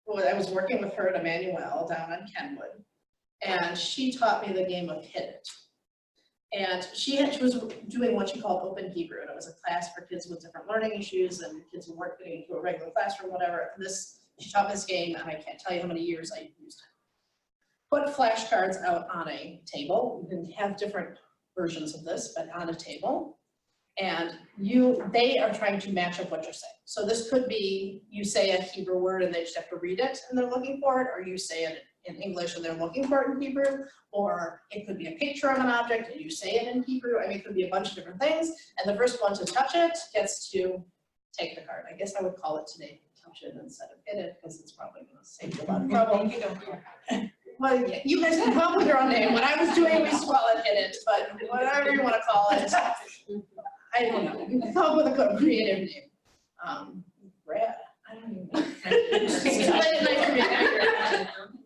I was working with her at Emmanuel down on Kenwood, and she taught me the game of Hit It. And she was doing what she called Open Hebrew, and it was a class for kids with different learning issues and kids who weren't getting into a regular classroom, whatever. And she taught this game, and I can't tell you how many years I used it. Put flashcards out on a table. You can have different versions of this, but on a table. And they are trying to match up what you're saying. So this could be, you say a Hebrew word and they just have to read it and they're looking for it, or you say it in English and they're looking for it in Hebrew, or it could be a picture of an object and you say it in Hebrew. I mean, it could be a bunch of different things. And the first one to touch it gets to take the card. I guess I would call it today, touch it instead of hit it, because it's probably going to save you a lot of trouble. Well, you guys can come up with your own name. When I was doing, we used to call it hit it, but whatever you want to call it, I don't know. You can come up with a creative name. Brad, I don't even know.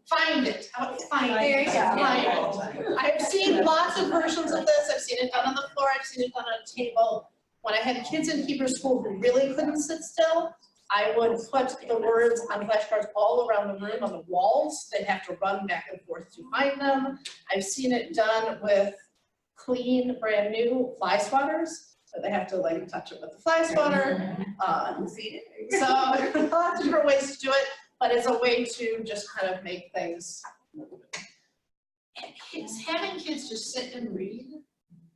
Find it. Find it. I've seen lots of versions of this. I've seen it done on the floor. I've seen it done on a table. When I had kids in Hebrew school who really couldn't sit still, I would put the words on flashcards all around the room on the walls. They'd have to run back and forth to find them. I've seen it done with clean, brand new fly swatters. So they have to like touch it with the fly swatter. So lots of different ways to do it, but it's a way to just kind of make things move. And having kids just sit and read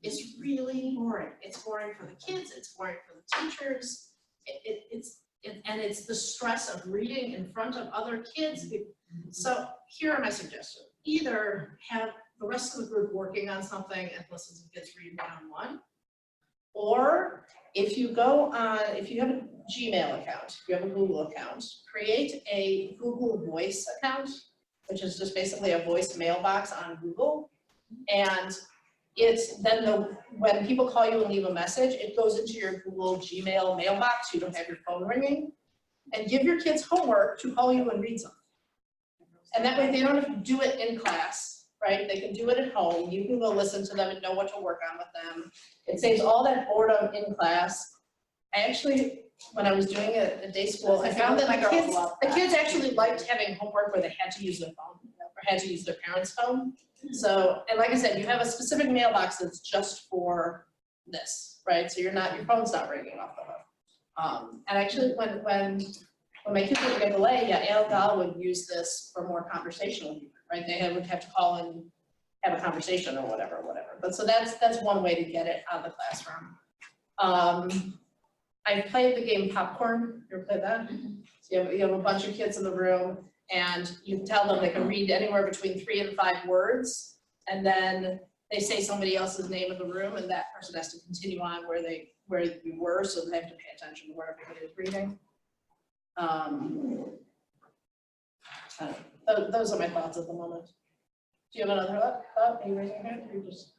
is really boring. It's boring for the kids, it's boring for the teachers. And it's the stress of reading in front of other kids. So here are my suggestions. Either have the rest of the group working on something and listen to kids read one-on-one, or if you go on, if you have a Gmail account, if you have a Google account, create a Google Voice account, which is just basically a voice mailbox on Google. And it's then when people call you and leave a message, it goes into your Google Gmail mailbox, you don't have your phone ringing. And give your kids homework to call you and read something. And that way they don't have to do it in class, right? They can do it at home. You can go listen to them and know what to work on with them. It saves all that boredom in class. I actually, when I was doing it at day school, I found that the kids actually liked having homework where they had to use their phone or had to use their parents' phone. So, and like I said, you have a specific mailbox that's just for this, right? So your phone's not ringing off the hook. And actually, when my kids would get delayed, yeah, Al Gal would use this for more conversational humor, right? They would have to call and have a conversation or whatever. But so that's one way to get it out of the classroom. I played the game Popcorn. You ever played that? So you have a bunch of kids in the room, and you tell them they can read anywhere between 3 and 5 words, and then they say somebody else's name in the room, and that person has to continue on where you were, so they have to pay attention to where everybody is reading. Those are my thoughts at the moment. Do you have another thought? Are you raising your hand? Or you just...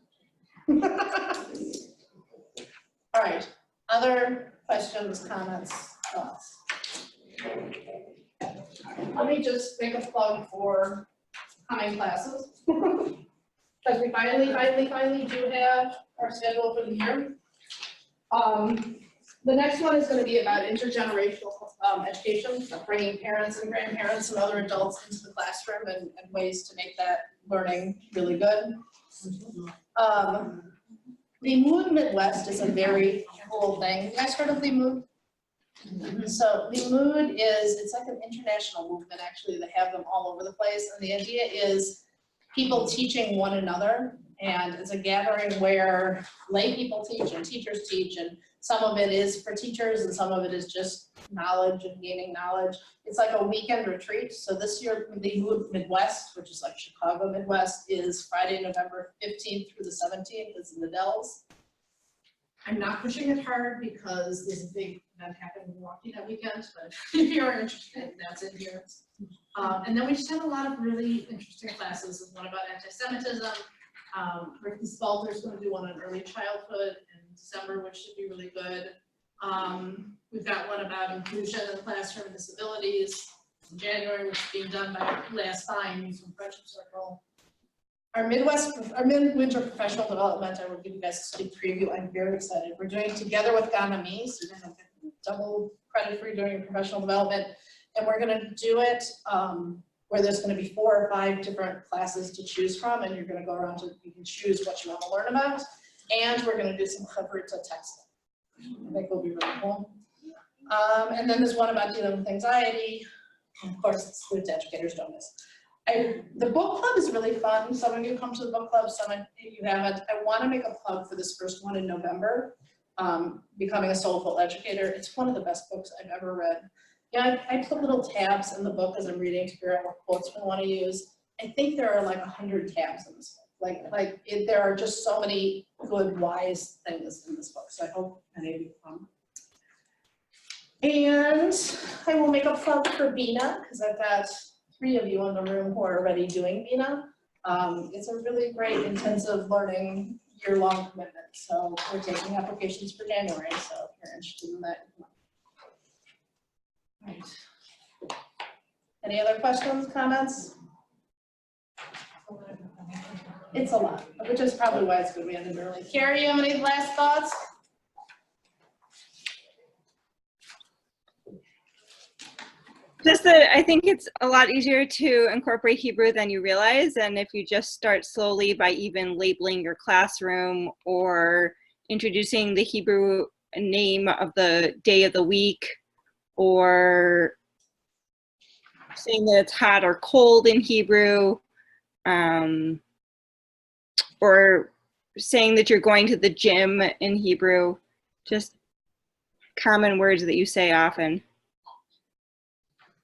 All right. Other questions, comments, thoughts? Let me just make a plug for coming classes. Because we finally do have our schedule for the year. The next one is going to be about intergenerational education, bringing parents and grandparents and other adults into the classroom and ways to make that learning really good. LOMED Midwest is a very cool thing. You guys heard of LOMED? So LOMED it's like an international movement actually. They have them all over the place, and the idea is people teaching one another, and it's a gathering where lay people teach and teachers teach, and some of it is for teachers and some of it is just knowledge and gaining knowledge. It's like a weekend retreat. So this year, the LOMED Midwest, which is like Chicago Midwest, is Friday, November 15th through the 17th. It's in the Dells. I'm not pushing it hard because there's a big event happening in Milwaukee that weekend, but if you're interested, that's in here. And then we just have a lot of really interesting classes. There's one about anti-Semitism. Ricky Spalter's going to do one on early childhood in December, which should be really good. We've got one about inclusion in the classroom and disabilities in January, which is being done by Last Fine from Friendship Circle. Our midwinter professional development, I will give you guys a sneak preview. I'm very excited. We're doing together with Ganami, so you're going to get double credit for doing your professional development. And we're going to do it where there's going to be 4 or 5 different classes to choose from, and you're going to go around you can choose what you want to learn about. And we're going to do some Clipboard to text. I think will be really cool. And then there's one about dealing with anxiety. Of course, student educators don't miss. The book club is really fun. Some of you come to the book club, some of you haven't. I want to make a plug for this first one in November, Becoming a Soulful Educator. It's one of the best books I've ever read. Yeah, I put little tabs in the book as I'm reading to figure out what quotes we want to use. I think there are like 100 tabs in this book. There are just so many good, wise things in this book. So I hope any of you come. And I will make a plug for Bina, because I've got 3 of you in the room who are already doing Bina. It's a really great intensive learning year-long commitment. So we're taking applications for January. So if you're interested in that, you can. Right. Any other questions, comments? It's a lot, which is probably why it's good we ended early. Carrie, you have any last thoughts? Just that I think it's a lot easier to incorporate Hebrew than you realize, and if you just start slowly by even labeling your classroom or introducing the Hebrew name of the day of the week, or saying that it's hot or cold in Hebrew, or saying that you're going to the gym in Hebrew, just common words that you say often.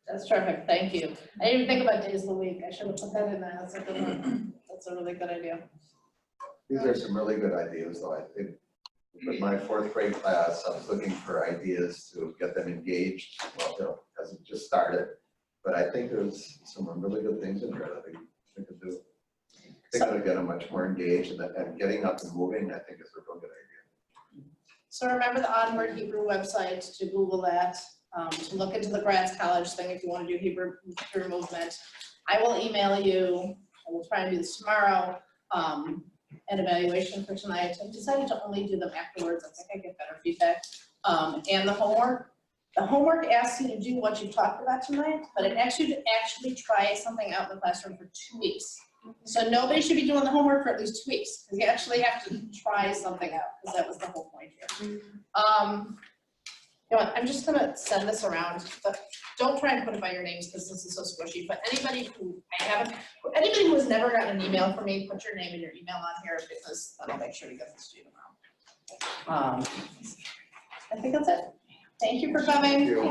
That's terrific, thank you. I didn't even think about days of the week. I should have put that in there. That's a good one. That's a really good idea. These are some really good ideas, though. I think with my fourth grade class, I was looking for ideas to get them engaged, well, you know, because it just started. But I think there's some really good things in here that we could do. I think it'll get them much more engaged, and getting up and moving, I think is a real good idea. So remember the Onward Hebrew website, to Google that, to look into the Grads College thing if you want to do Hebrew movement. I will email you, I will try and do this tomorrow, an evaluation for tonight. I've decided to only do them afterwards. I think I get better feedback. And the homework. The homework asks you to do what you talked about tonight, but it asks you to actually try something out in the classroom for 2 weeks. So nobody should be doing the homework for at least 2 weeks, because you actually have to try something out, because that was the whole point here. You know what, I'm just gonna send this around, but don't try and put it by your names, because this is so squishy, but anybody who anybody who has never gotten an email from me, put your name and your email on here, because I'll make sure to get this to you tomorrow. I think that's it. Thank you for coming. Thank you.